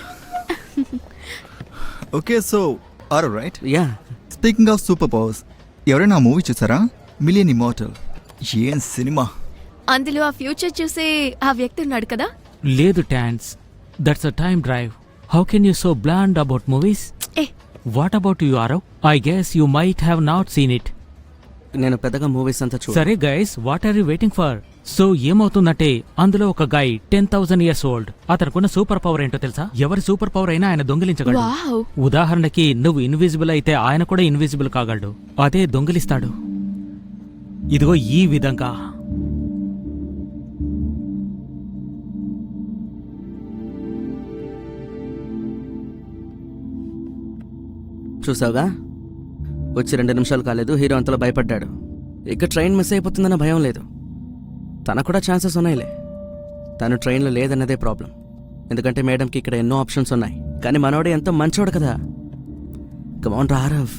Okay, so are right. Yeah. Speaking of super powers, ఎవరైనా మూవీ చూసారా? Million immortal. ఏం సినిమా! అందులో ఆ ఫ్యూచర్ చూసే ఆ వ్యక్తి ఉన్నాడు కదా. లేదు టాన్స్, that's a time drive. How can you so bland about movies? Eh what about you Aarav? I guess you might have not seen it. నేను పెద్దగా మూవీస్ అంతా సరే guys, what are you waiting for? So ఏమవుతుందంటే అందులో ఒక guy 10,000 years old. అతనుకున్న super power ఏంటో తెలుసా? ఎవరి సూపర్ పవర్ అయినా ఆయన దొంగిలించగలడు. వావ్. ఉదాహరణకి నువ్వు ఇన్విజిబుల్ అయితే ఆయన కూడా ఇన్విజిబుల్ కాగలడు. అదే దొంగిలిస్తాడు. ఇదిగో ఈ విధంగా. చూసావుగా, వచ్చి 2 నిమిషాలు కాలేదు, హీరో అంతలో భయపడ్డాడు. ఇక ట్రైన్ మిస్ అయిపోతుందన్న భయం లేదు. తనకు కూడా ఛాన్సెస్ ఉన్నాయిలే. తను ట్రైన్లో లేదన్నదే ప్రాబ్లం. ఎందుకంటే మేడంకి ఇక్కడ ఎన్నో ఆప్షన్స్ ఉన్నాయి. కానీ మనోడు ఎంతో మంచోడు కదా. కమాన్ రా ఆరవ్,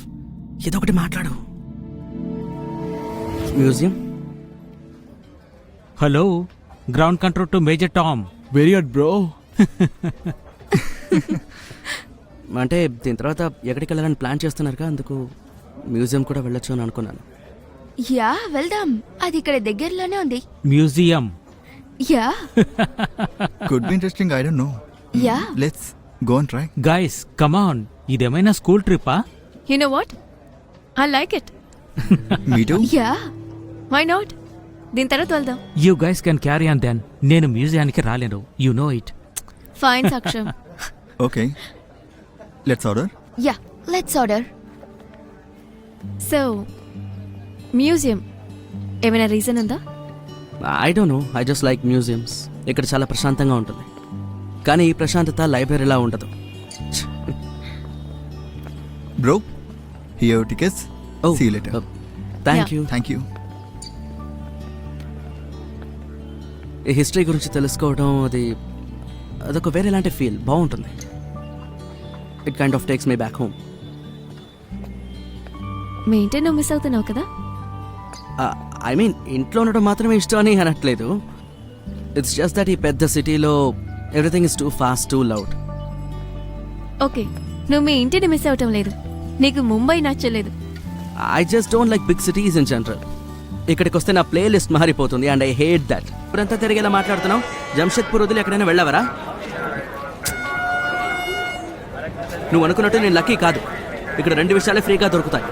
ఏదో ఒకటి మాట్లాడు. Museum. Hello, ground control to major Tom. Very good bro. అంటే దీని తర్వాత ఎక్కడికి వెళ్ళాలని ప్లాన్ చేస్తున్నారుగా, అందుకు మ్యూజియం కూడా వెళ్ళొచ్చు అని అనుకున్నాను. యా వెళ్దాం, అది ఇక్కడ దగ్గరలోనే ఉంది. Museum. Yeah could be interesting, I don't know. Yeah let's go and try. Guys come on, ఇదేమైనా స్కూల్ ట్రిప్పా? You know what, I like it. Me too. Yeah why not, దీని తర్వాత వెళ్దాం. You guys can carry on then. నేను మ్యూజియానికి రాలేను, you know it. Fine Saksham. Okay, let's order. Yeah let's order. So museum ఏమైనా reason ఉందా? I don't know, I just like museums. ఇక్కడ చాలా ప్రశాంతంగా ఉంటుంది. కానీ ఈ ప్రశాంతత లైబ్రరీలా ఉండదు. Bro, here tickets. See you later. Thank you. Thank you. ఈ హిస్టరీ గురించి తెలుసుకోవడం అదొక వేరేలాంటి ఫీల్, బాగుంటుంది. It kind of takes me back home. మీ ఇంటే నువ్వు మిస్ అవుతున్నావు కదా. ఐ మీన్ ఇంట్లో ఉండడం మాత్రమే ఇష్టం అని అనట్లేదు. ఇట్స్ జస్ట్ దట్ ఈ పెద్ద సిటీలో everything is too fast, too loud. Okay, నువ్వు మీ ఇంటిని మిస్ అవటం లేదు, నీకు ముంబై నచ్చలేదు. I just don't like big cities in general. ఇక్కడికి వస్తే నా ప్లే లిస్ట్ మారిపోతుంది అండ్ ఐ హేట్ దట్. ఇప్పుడంతా తిరిగేలా మాట్లాడుతున్నావు. జంషెద్పూర్ వదిలి ఎక్కడైనా వెళ్ళవరా? నువ్వు అనుకున్నట్టు నేను లక్కీ కాదు. ఇక్కడ 2 విషయాలే ఫ్రీగా దొరుకుతాయి.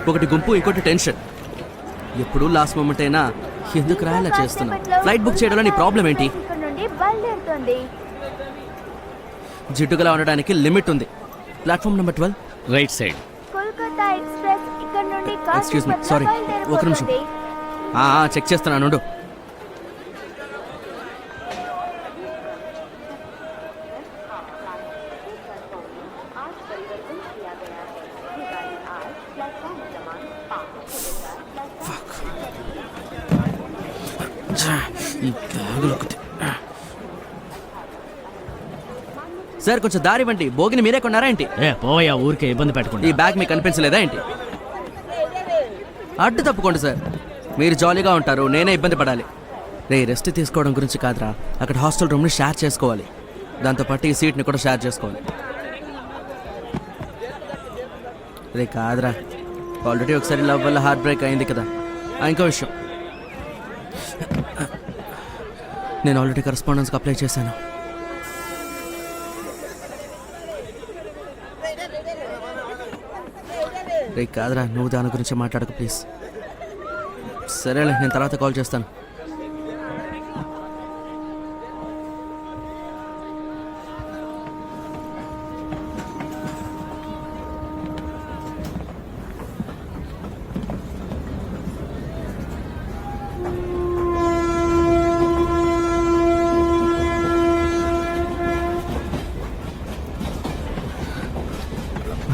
ఒకటి గుంపు, ఇంకోటి టెన్షన్. ఎప్పుడు లాస్ట్ మూమెంట్ అయినా ఎందుకు రాయాలా చేస్తున్నావు? ఫ్లైట్ బుక్ చేయడంలో నీ ప్రాబ్లం ఏంటి? జిడ్డుగా ఉండడానికి లిమిట్ ఉంది. Platform number 12. Right side. Excuse me, sorry, ఒక నిమిషం. చెక్ చేస్తున్నాను ఉండు. సార్ కొంచెం దారి ఇవ్వండి. బోగిని మీరే కొన్నారా ఏంటి? పోయా, ఊరికే ఇబ్బంది ఈ పెట్టకుండా. బ్యాగ్ మీకు కనిపించలేదా ఏంటి? అడ్డు తప్పుకోండి సార్, మీరు జాలీగా ఉంటారు, నేనే ఇబ్బంది పడాలి. రెస్ట్ తీసుకోవడం గురించి కాదురా, అక్కడ హాస్టల్ రూమ్ని షేర్ చేసుకోవాలి. దాంతోపాటు ఈ సీట్ని కూడా షేర్ చేసుకోవాలి. కాదురా, ఆల్రెడీ ఒకసారి లవ్ వల్ల హార్ట్ బ్రేక్ అయింది కదా. ఇంకో విషయం, నేను ఆల్రెడీ కరెస్పాండెన్స్కి అప్లై చేశాను. కాదురా, నువ్వు దాని గురించి మాట్లాడకు ప్లీజ్. సరేలే, నేను తర్వాత కాల్ చేస్తాను.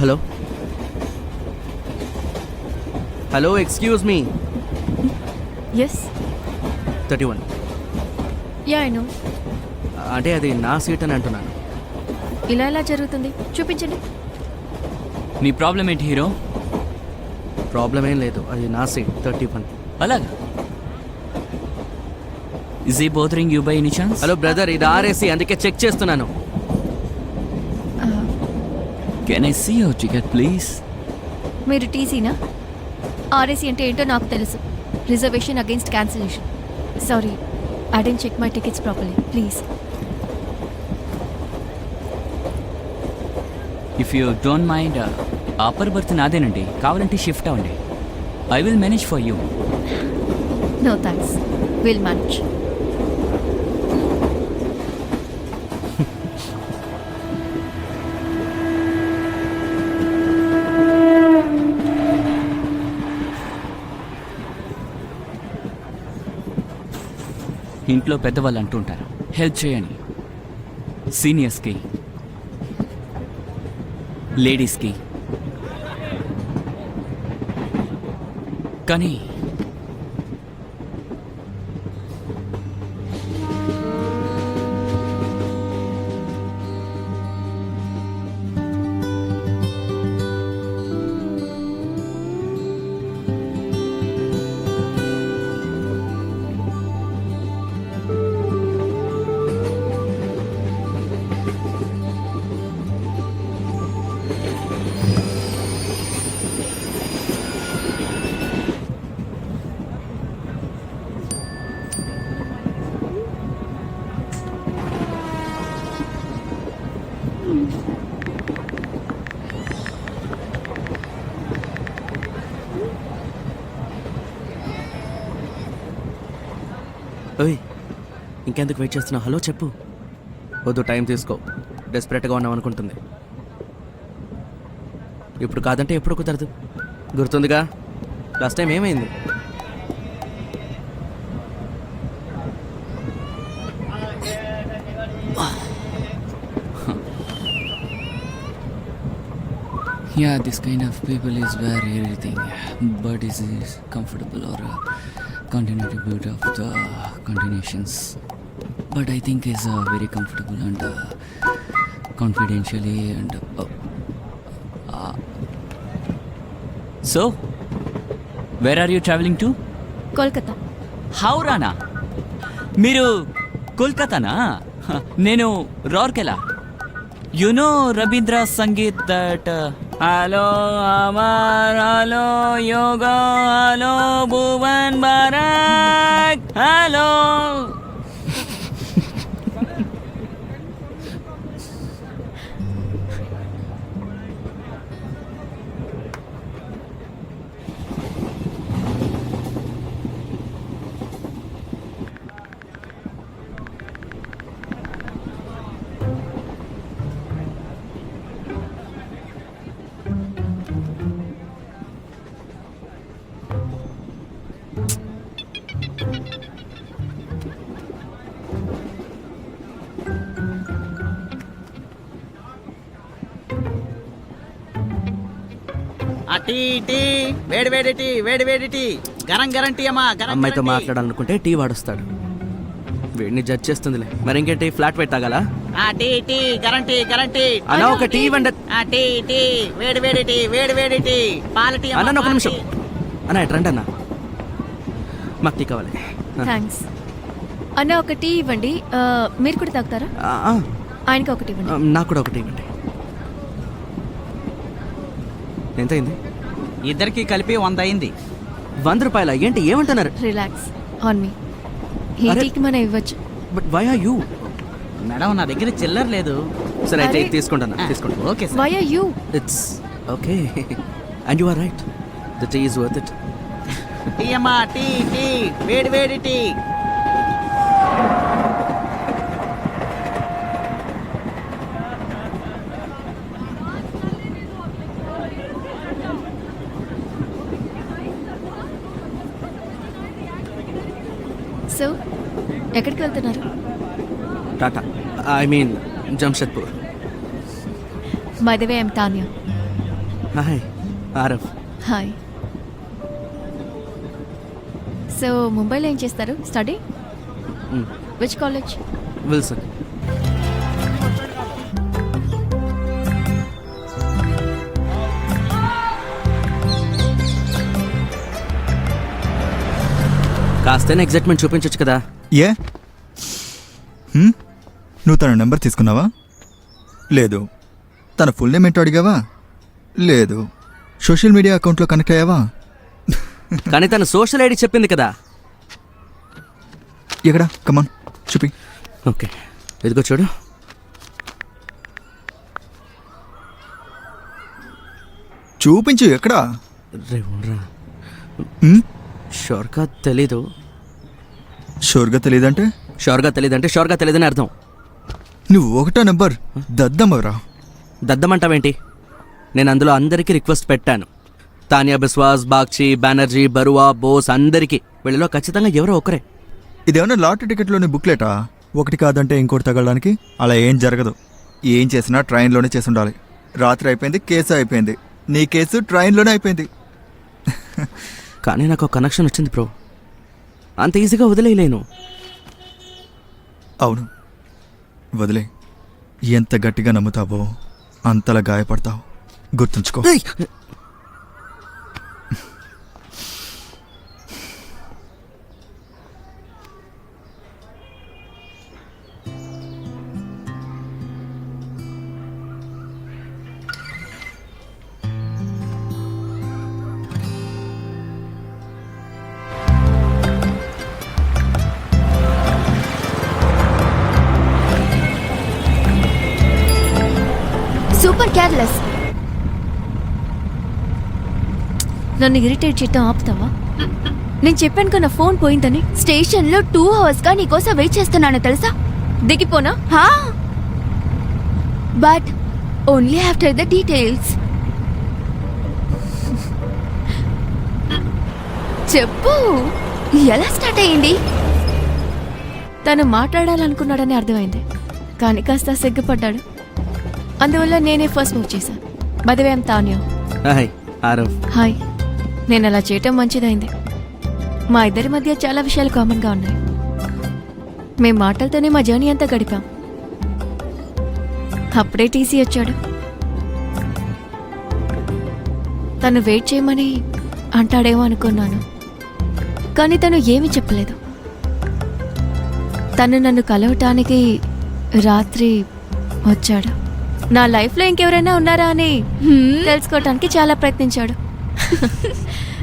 Hello hello, excuse me. Yes 31. Yeah I know. అంటే అది నా సీట్ అని అంటున్నాను. ఇలా ఎలా జరుగుతుంది, చూపించండి. నీ ప్రాబ్లం ఏంటి హీరో? ప్రాబ్లం ఏం లేదు, అది నా సీట్ 31. అలాగా? ఇస్ ఈ bothering you by any chance? Hello brother, ఇది ఆర్ఏసీ, అందుకే చెక్ చేస్తున్నాను. Can I see your ticket please? మీరు టీసీనా? ఆర్ఏసీ అంటే ఏంటో నాకు తెలుసు. Reservation against cancellation. Sorry, I didn't check my tickets properly, please. If you don't mind upper berth నాదేనండి, కావాలంటే షిఫ్ట్ అవ్వండి. I will manage for you. No thanks, will manage. ఇంట్లో పెద్దవాళ్ళు అంటూ ఉంటారు, హెల్ప్ చేయండి సీనియర్స్కి, లేడీస్కి. కానీ ఓయ్, ఇంకెందుకు వెయిట్ చేస్తున్నావు? హలో చెప్పు. వద్దు, టైం తీసుకో. డెస్పరేట్గా ఉన్నాం అనుకుంటుంది. ఇప్పుడు కాదంటే ఎప్పుడు కుదరదు. గుర్తుందిగా లాస్ట్ టైం ఏమైంది? yeah, this kind of people is where everything, but is comfortable or continuity of the continuations. But I think is very comfortable and confidentially and so where are you traveling to? Kolkata. హౌరానా? మీరు కోల్కతానా? నేను Rourkela. You know Rabindra Sangeet that hello Amar, hello Yoga, hello Bhuvan Barak, hello. Tea tea, వేడి వేడి tea, వేడి వేడి tea, garam garam tea అమ్మా. అమ్మాయితో మాట్లాడాలనుకుంటే టీ వాడొస్తాడు. వీడిని జడ్జ్ చేస్తుందిలే. మరి ఇంకేంటి, ఫ్లాట్ వైట్ తాగాలా? టీ టీ, గరం టీ, గరం టీ. అన్నా ఒక టీ ఇవ్వండి. టీ టీ, వేడి వేడి టీ, వేడి వేడి టీ, పాల టీ అన్న ఒక నిమిషం. అన్న ఇటు రండి అన్న, మాకు టీ కావాలి. థ్యాంక్స్ అన్న. ఒక టీ ఇవ్వండి. మీరు కూడా తాగుతారా? ఆయనకి ఒకటి ఇవ్వండి. నాకు కూడా ఒకటి ఇవ్వండి. ఎంతైంది? ఇద్దరికి కలిపి 100 అయింది. 100 రూపాయల? ఏంటి ఏమంటున్నారు? Relax on me. ఈ అరే. టీకి మనం ఇవ్వచ్చు. But why are you? Madam నా దగ్గర చిల్లర లేదు. సరే అయితే అరే. ఇది తీసుకుంటాను. తీసుకోండి. Okay sir. Why are you? It's okay and you are right. The tea is worth it. Tea అమ్మా, టీ టీ, వేడి వేడి టీ. సో ఎక్కడికి వెళ్తున్నారు? Tata, I mean Jamshedpur. By the way I'm Tanya. Hi Aarav. Hi. So ముంబైలో ఏం చేస్తారు? స్టడీ? Which college? విల్సన్. కాస్తైనా excitement చూపించొచ్చు కదా. ఏ నువ్వు తన నెంబర్ తీసుకున్నావా? లేదు. తన ఫుల్ నేమ్ ఏంటో అడిగావా? లేదు. సోషల్ మీడియా అకౌంట్లో కనెక్ట్ అయ్యావా? కానీ తను సోషల్ ఐడి చెప్పింది కదా. ఎక్కడ? కమాన్ చూపి. ఓకే ఇదిగో చూడు. చూపించు ఎక్కడా? రే ఊర్రా. ఉమ్, షోర్గా తెలీదు. షూర్గా తెలియదంటే షోర్గా తెలీదంటే షోర్గా తెలీదని అర్థం. నువ్వు ఒకటో నెంబర్ దద్దమ్మరా. దద్దమంటావేంటి? నేను అందులో అందరికీ రిక్వెస్ట్ పెట్టాను. తానియా బిస్వాస్, బాగ్చి, బెనర్జీ, బరువా, బోస్ అందరికీ. వీళ్ళలో ఖచ్చితంగా ఎవరో ఒకరే. ఇదేమన్నా లాటరీ టికెట్లోని బుక్లెటా? ఒకటి కాదంటే ఇంకోటి తగలడానికి? అలా ఏం జరగదు. ఏం చేసినా ట్రైన్లోనే చేసి ఉండాలి. రాత్రి అయిపోయింది, కేసు అయిపోయింది. నీ కేసు ట్రైన్లోనే అయిపోయింది. కానీ నాకు ఒక కనెక్షన్ వచ్చింది బ్రో. అంత ఈజీగా వదిలేయలేను. అవును, వదిలే. ఎంత గట్టిగా నమ్ముతావో అంతలా గాయపడతావు. గుర్తుంచుకో. ఏయ్! Super careless. నన్ను ఇరిటేట్ చేయటం ఆపుతావా? నేను చెప్పాను కదా ఫోన్ పోయిందని. స్టేషన్లో 2 hours గా నీకోసం వెయిట్ చేస్తున్నాను తెలుసా? దిగిపోనా? But only after the details. చెప్పు, ఎలా స్టార్ట్ అయ్యింది? తను మాట్లాడాలనుకున్నాడని అర్థమైంది, కానీ కాస్త సిగ్గుపడ్డాడు. అందువల్ల నేనే ఫస్ట్ మూవ్ చేశాను. By the way I'm Tanya. Hi Aarav. Hi. నేను అలా చేయటం మంచిదైంది. మా ఇద్దరి మధ్య చాలా విషయాలు కామన్గా ఉన్నాయి. మేం మాటలతోనే మా జర్నీ అంతా గడిపాం. అప్పుడే టీసీ వచ్చాడు. తను వెయిట్ చేయమని అంటాడేమో అనుకున్నాను, కానీ తను ఏమీ చెప్పలేదు. తను నన్ను కలవటానికి రాత్రి వచ్చాడు. నా లైఫ్లో ఇంకెవరైనా ఉన్నారా అని తెలుసుకోవటానికి చాలా ప్రయత్నించాడు.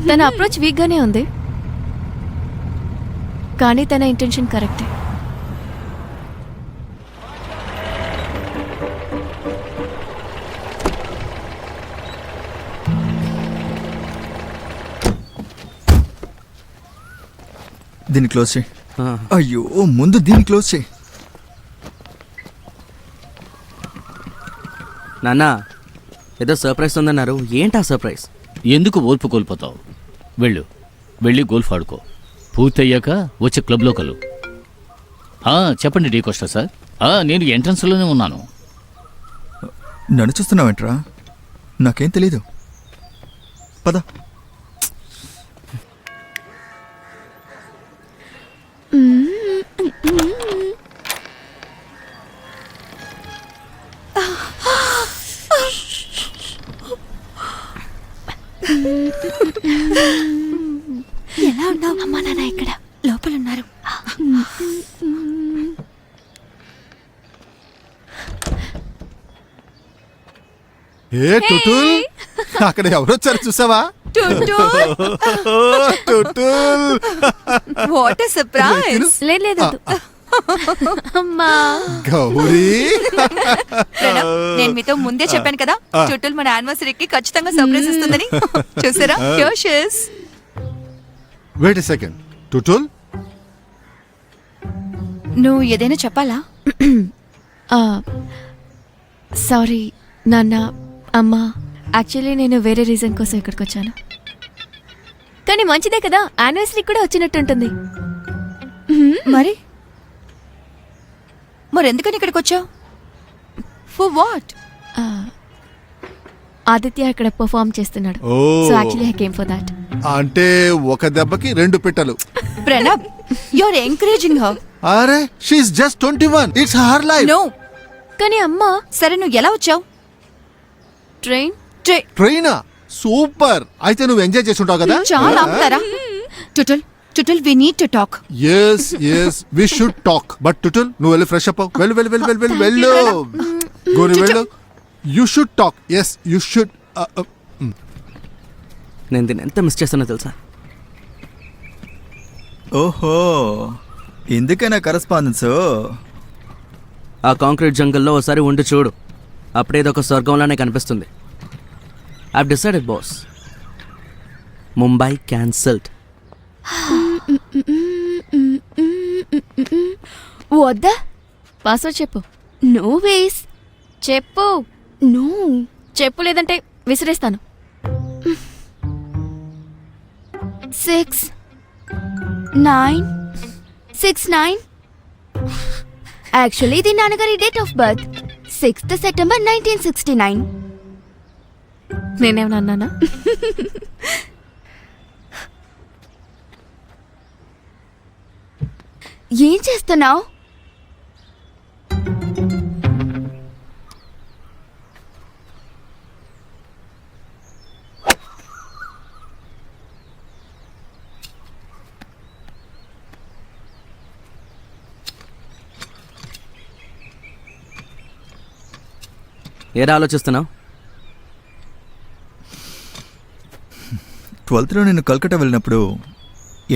తన అప్రోచ్ వీక్గానే ఉంది, కానీ తన ఇంటెన్షన్ కరెక్టే. దీన్ని క్లోజ్ చేయి. ఆ, అయ్యో, ముందు దీన్ని క్లోజ్ చేయి. నాన్న ఏదో సర్ప్రైజ్ ఉందన్నారు. ఏంటా సర్ప్రైజ్? ఎందుకు ఓర్పు కోల్పోతావు? వెళ్ళి గోల్ఫ్ ఆడుకో. పూర్తయ్యాక వచ్చి క్లబ్లో కలు. చెప్పండి డీ కోస్టా సార్. నేను ఎంట్రన్స్లోనే ఉన్నాను. నన్ను చూస్తున్నావేంట్రా? నాకేం తెలీదు. పద. ఎలా ఉన్నావు? అమ్మా నాన్న ఇక్కడ లోపల ఉన్నారు. ఏ టుటుల్, అక్కడ ఎవరొచ్చారు చూసావా? టుటుల్, వాట్ ఎ సర్ప్రైజ్. లేదు అమ్మా. గౌరీ, ప్రణవ్, నేను మీతో ముందే చెప్పాను కదా చుట్టూలు మన యానివర్సరీకి ఖచ్చితంగా సర్ప్రైజ్ ఇస్తుందని. చూసారా? Here she is. Wait a second. Tutul, నువ్వు ఏదైనా చెప్పాలా? సారీ నాన్న, అమ్మ. యాక్చువల్లీ నేను వేరే రీజన్ కోసం ఇక్కడికి వచ్చాను. కానీ మంచిదే కదా, యానివర్సరీ కూడా వచ్చినట్టుంటుంది. మరి ఎందుకని ఇక్కడికి వచ్చావు? For what? ఆదిత్య ఇక్కడ పర్ఫార్మ్ చేస్తున్నాడు. Oh. So actually I came for that. అంటే ఒక దెబ్బకి 2 పిట్టలు. Pranav, you are encouraging her. అరే, she is just 21. It's her life. No. కానీ అమ్మ, సరే నువ్వు ఎలా వచ్చావు? ట్రైన్. ట్రైనా? సూపర్. అయితే నువ్వు ఎంజాయ్ చేసి ఉంటావు కదా? చాలా ఆపుతారా? Tutul we need to talk. Yes we should talk. But Tutul, నువ్వు వెళ్ళి ఫ్రెష్ అప్ అవ్వు. వెళ్ళు. గోరి వెళ్ళు. You should talk. Yes you should. నేను దీన్ని ఎంత మిస్ చేస్తానో తెలుసా? ఓహో, ఎందుకైనా కరస్పాండెన్స్? ఆ కాంక్రీట్ జంగల్లో ఒకసారి ఉండి చూడు. అప్పుడేదో ఒక స్వర్గంలానే కనిపిస్తుంది. I've decided, boss. Mumbai cancelled. వద్దా పాస్వర్డ్ చెప్పు. No ways. చెప్పు. నో చెప్పు, లేదంటే విసిరేస్తాను. 6969. యాక్చువల్లీ ఇది నాన్నగారి date of birth 6th September 1969. నేనేమన్నా అన్నానా? ఏం చేస్తున్నావు? ఏరా ఆలోచిస్తున్నావు? 12th నేను కల్కట్టా వెళ్ళినప్పుడు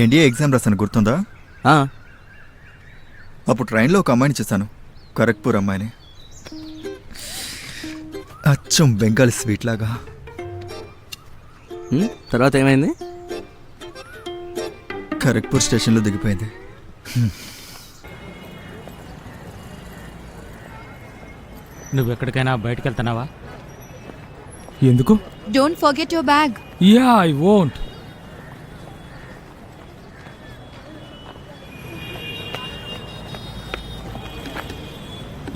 ఎన్డీఏ ఎగ్జామ్ రాశాను, గుర్తుందా? అప్పుడు ట్రైన్లో ఒక అమ్మాయిని చూశాను, ఖరగ్పూర్ అమ్మాయిని. అచ్చం బెంగాలీ స్వీట్ లాగా. తర్వాత ఏమైంది? ఖరగ్పూర్ స్టేషన్లో దిగిపోయింది. నువ్వు ఎక్కడికైనా బయటకు వెళ్తున్నావా? ఎందుకు? Don't forget your bag. Yeah, I won't.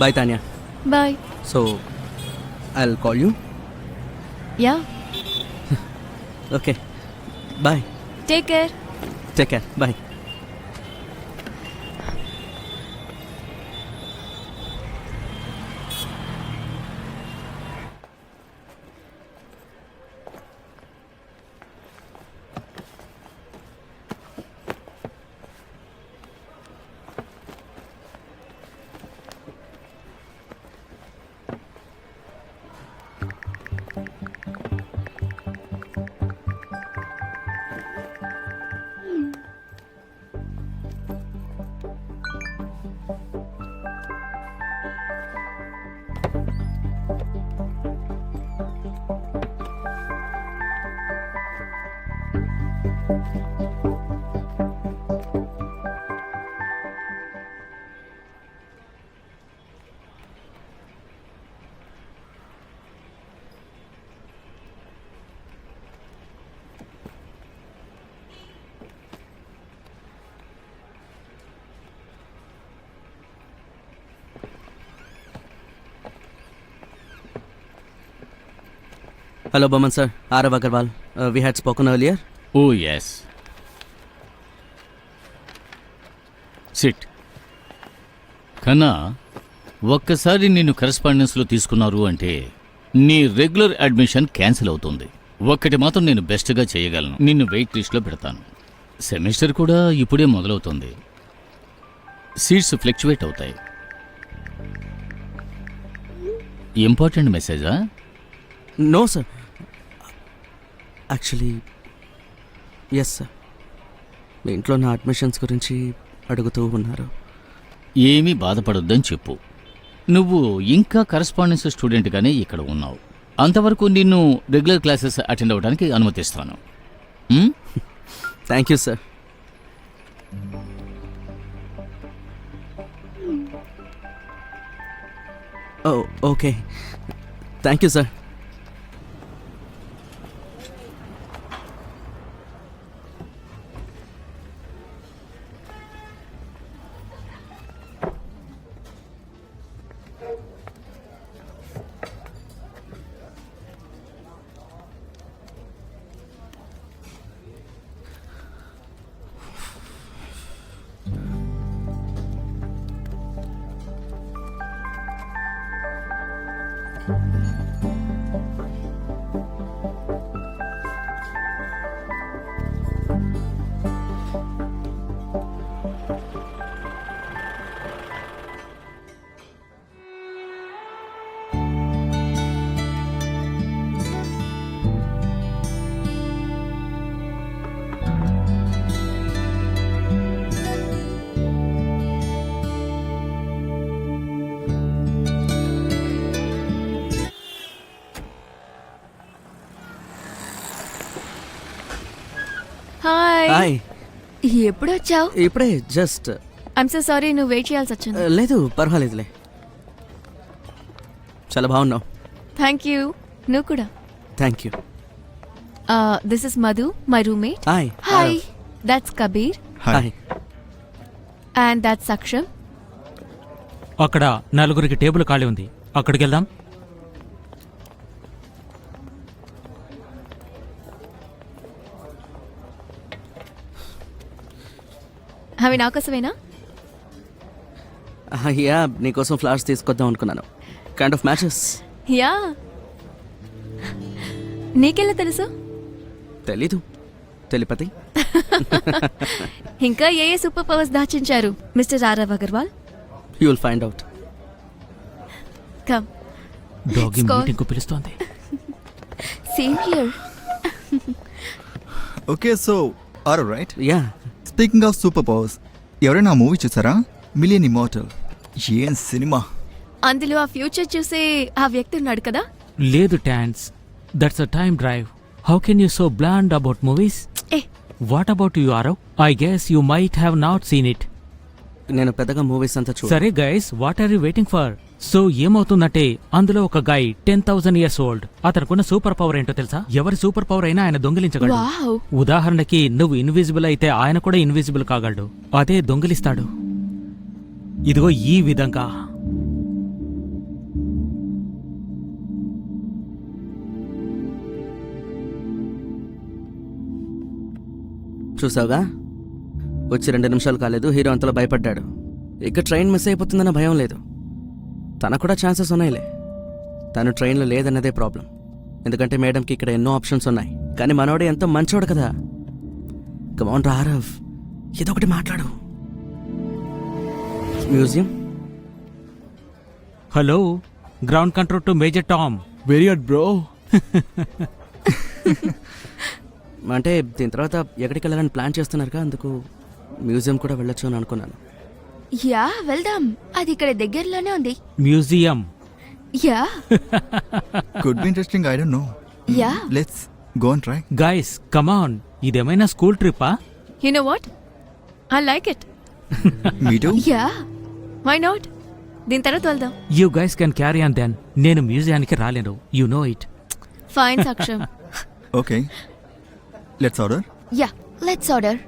Bye, Tanya. Bye. So, I'll call you. Yeah, Okay. Bye. Take care. Take care. Bye. Hello, Boman sir. Arav Agarwal. We had spoken earlier. Oh yes. Sit. కన్నా, ఒక్కసారి నిన్ను కరెస్పాండెన్స్లో తీసుకున్నారు అంటే నీ regular admission cancel అవుతుంది. ఒక్కటి మాత్రం నేను బెస్ట్గా చేయగలను, నిన్ను వెయిట్ లిస్ట్లో పెడతాను. సెమిస్టర్ కూడా ఇప్పుడే మొదలవుతుంది, సీట్స్ ఫ్లక్చువేట్ అవుతాయి. ఇంపార్టెంట్ మెసేజా? No, sir. Actually, yes, sir. మీ ఇంట్లో నా అడ్మిషన్స్ గురించి అడుగుతూ ఉన్నారు. ఏమీ బాధపడొద్దని చెప్పు. నువ్వు ఇంకా కరెస్పాండెన్స్ స్టూడెంట్గానే ఇక్కడ ఉన్నావు. అంతవరకు నిన్ను రెగ్యులర్ క్లాసెస్ అటెండ్ అవ్వడానికి అనుమతిస్తాను. Thank you, sir. Oh, okay. Thank you, sir. Hi hi ఎప్పుడు వచ్చావు? ఇప్పుడే జస్ట్ ఐమ్ సో సారీ, నువ్వు వెయిట్ చేయాల్సి వచ్చింది. లేదు పర్వాలేదులే. చాలా బాగున్నావు. Thank you. నువ్వు కూడా. Thank you. This is Madhu, my roommate. Hi. Hi, that's Kabir hi. And that's Aksham. అక్కడ నలుగురికి టేబుల్ ఖాళీ ఉంది, అక్కడికి వెళ్దాం. అవి నా కోసమేనా? యా, నీకోసం ఫ్లవర్స్ తీసుకొద్దాం అనుకున్నాను. Kind of matches. యా. నీకెలా తెలుసు? తెలీదు, తెలిపతి. ఇంకా ఏ సూపర్ పవర్స్ దాచించారు mister Aarav Agarwal? You will find out. Come. Doggy Let's go. Meeting కు పిలుస్తోంది. Same here. Okay so are right. Yeah. Speaking of super powers, ఎవరైనా మూవీ చూసారా? Million immortal. ఏం సినిమా! అందులో ఆ ఫ్యూచర్ చూసే ఆ వ్యక్తి ఉన్నాడు కదా. లేదు టాన్స్, that's a time drive. How can you so bland about movies? Eh what about you Aarav? I guess you might have not seen it. నేను పెద్దగా మూవీస్ అంతా చూడ. సరే guys, what are you waiting for? So ఏమవుతుందంటే అందులో ఒక guy 10,000 years old. అతనుకున్న super power ఏంటో తెలుసా? ఎవరి సూపర్ పవర్ అయినా ఆయన దొంగిలించగలడు. వావ్. ఉదాహరణకి నువ్వు ఇన్విజిబుల్ అయితే ఆయన కూడా ఇన్విజిబుల్ కాగలడు. అదే దొంగిలిస్తాడు. ఇదిగో ఈ విధంగా. చూసావుగా, వచ్చి 2 నిమిషాలు కాలేదు, హీరో అంతలో భయపడ్డాడు. ఇక ట్రైన్ మిస్ అయిపోతుందన్న భయం లేదు. తనకు కూడా ఛాన్సెస్ ఉన్నాయిలే. తను ట్రైన్లో లేదన్నదే ప్రాబ్లం. ఎందుకంటే మేడంకి ఇక్కడ ఎన్నో ఆప్షన్స్ ఉన్నాయి. కానీ మనోడే ఎంతో మంచోడు కదా. కమాన్ రారవ్, ఏదో ఒకటి మాట్లాడు. Museum. Hello, ground control to major Tom. Very good bro. అంటే దీని తర్వాత ఎక్కడికి వెళ్ళాలని ప్లాన్ చేస్తున్నారుగా, అందుకు మ్యూజియం కూడా వెళ్ళొచ్చు అని అనుకున్నాను. యా, వెళ్దాం. అది ఇక్కడ దగ్గరలోనే ఉంది. Museum. Yeah. Could be interesting, I don't know. Yeah. Let's go and try. Guys come on, ఇదేమైనా స్కూల్ ట్రిప్పా? You know what, I like it. Me too. Yeah, why not? దీని తర్వాత వెళ్దాం. You guys can carry on then. నేను మ్యూజియానికి రాలేను, you know it. Fine Saksham. Okay, let's order. Yeah, let's order.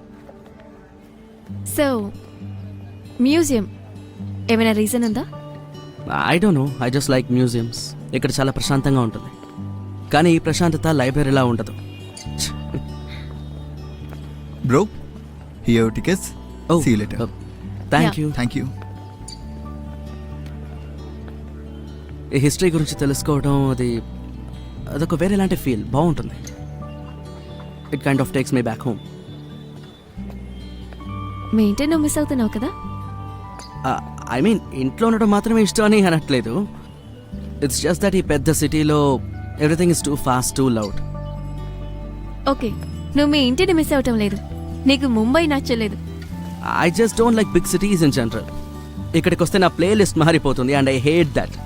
So museum ఏమైనా reason ఉందా? I don't know, I just like museums. ఇక్కడ చాలా ప్రశాంతంగా ఉంటుంది. కానీ ఈ ప్రశాంతత లైబ్రరీలా ఉండదు. Bro, here tickets. Oh, see you later. Thank you. Thank you. ఈ హిస్టరీ గురించి తెలుసుకోవడం అదొక వేరేలాంటి ఫీల్. బాగుంటుంది. It kind of takes me back home. మీ ఇంటి నువ్వు మిస్ అవుతున్నావు కదా. ఐ మీన్, ఇంట్లో ఉండడం మాత్రమే ఇష్టం అని అనట్లేదు. ఇట్స్ జస్ట్ దట్ ఈ పెద్ద సిటీలో everything is too fast, too loud. Okay, నువ్వు మీ ఇంటిని మిస్ అవటం లేదు, నీకు ముంబై నచ్చలేదు. I just don't like big cities in general. ఇక్కడికి వస్తే నా ప్లే లిస్ట్ మారిపోతుంది అండ్ ఐ హేట్ దట్.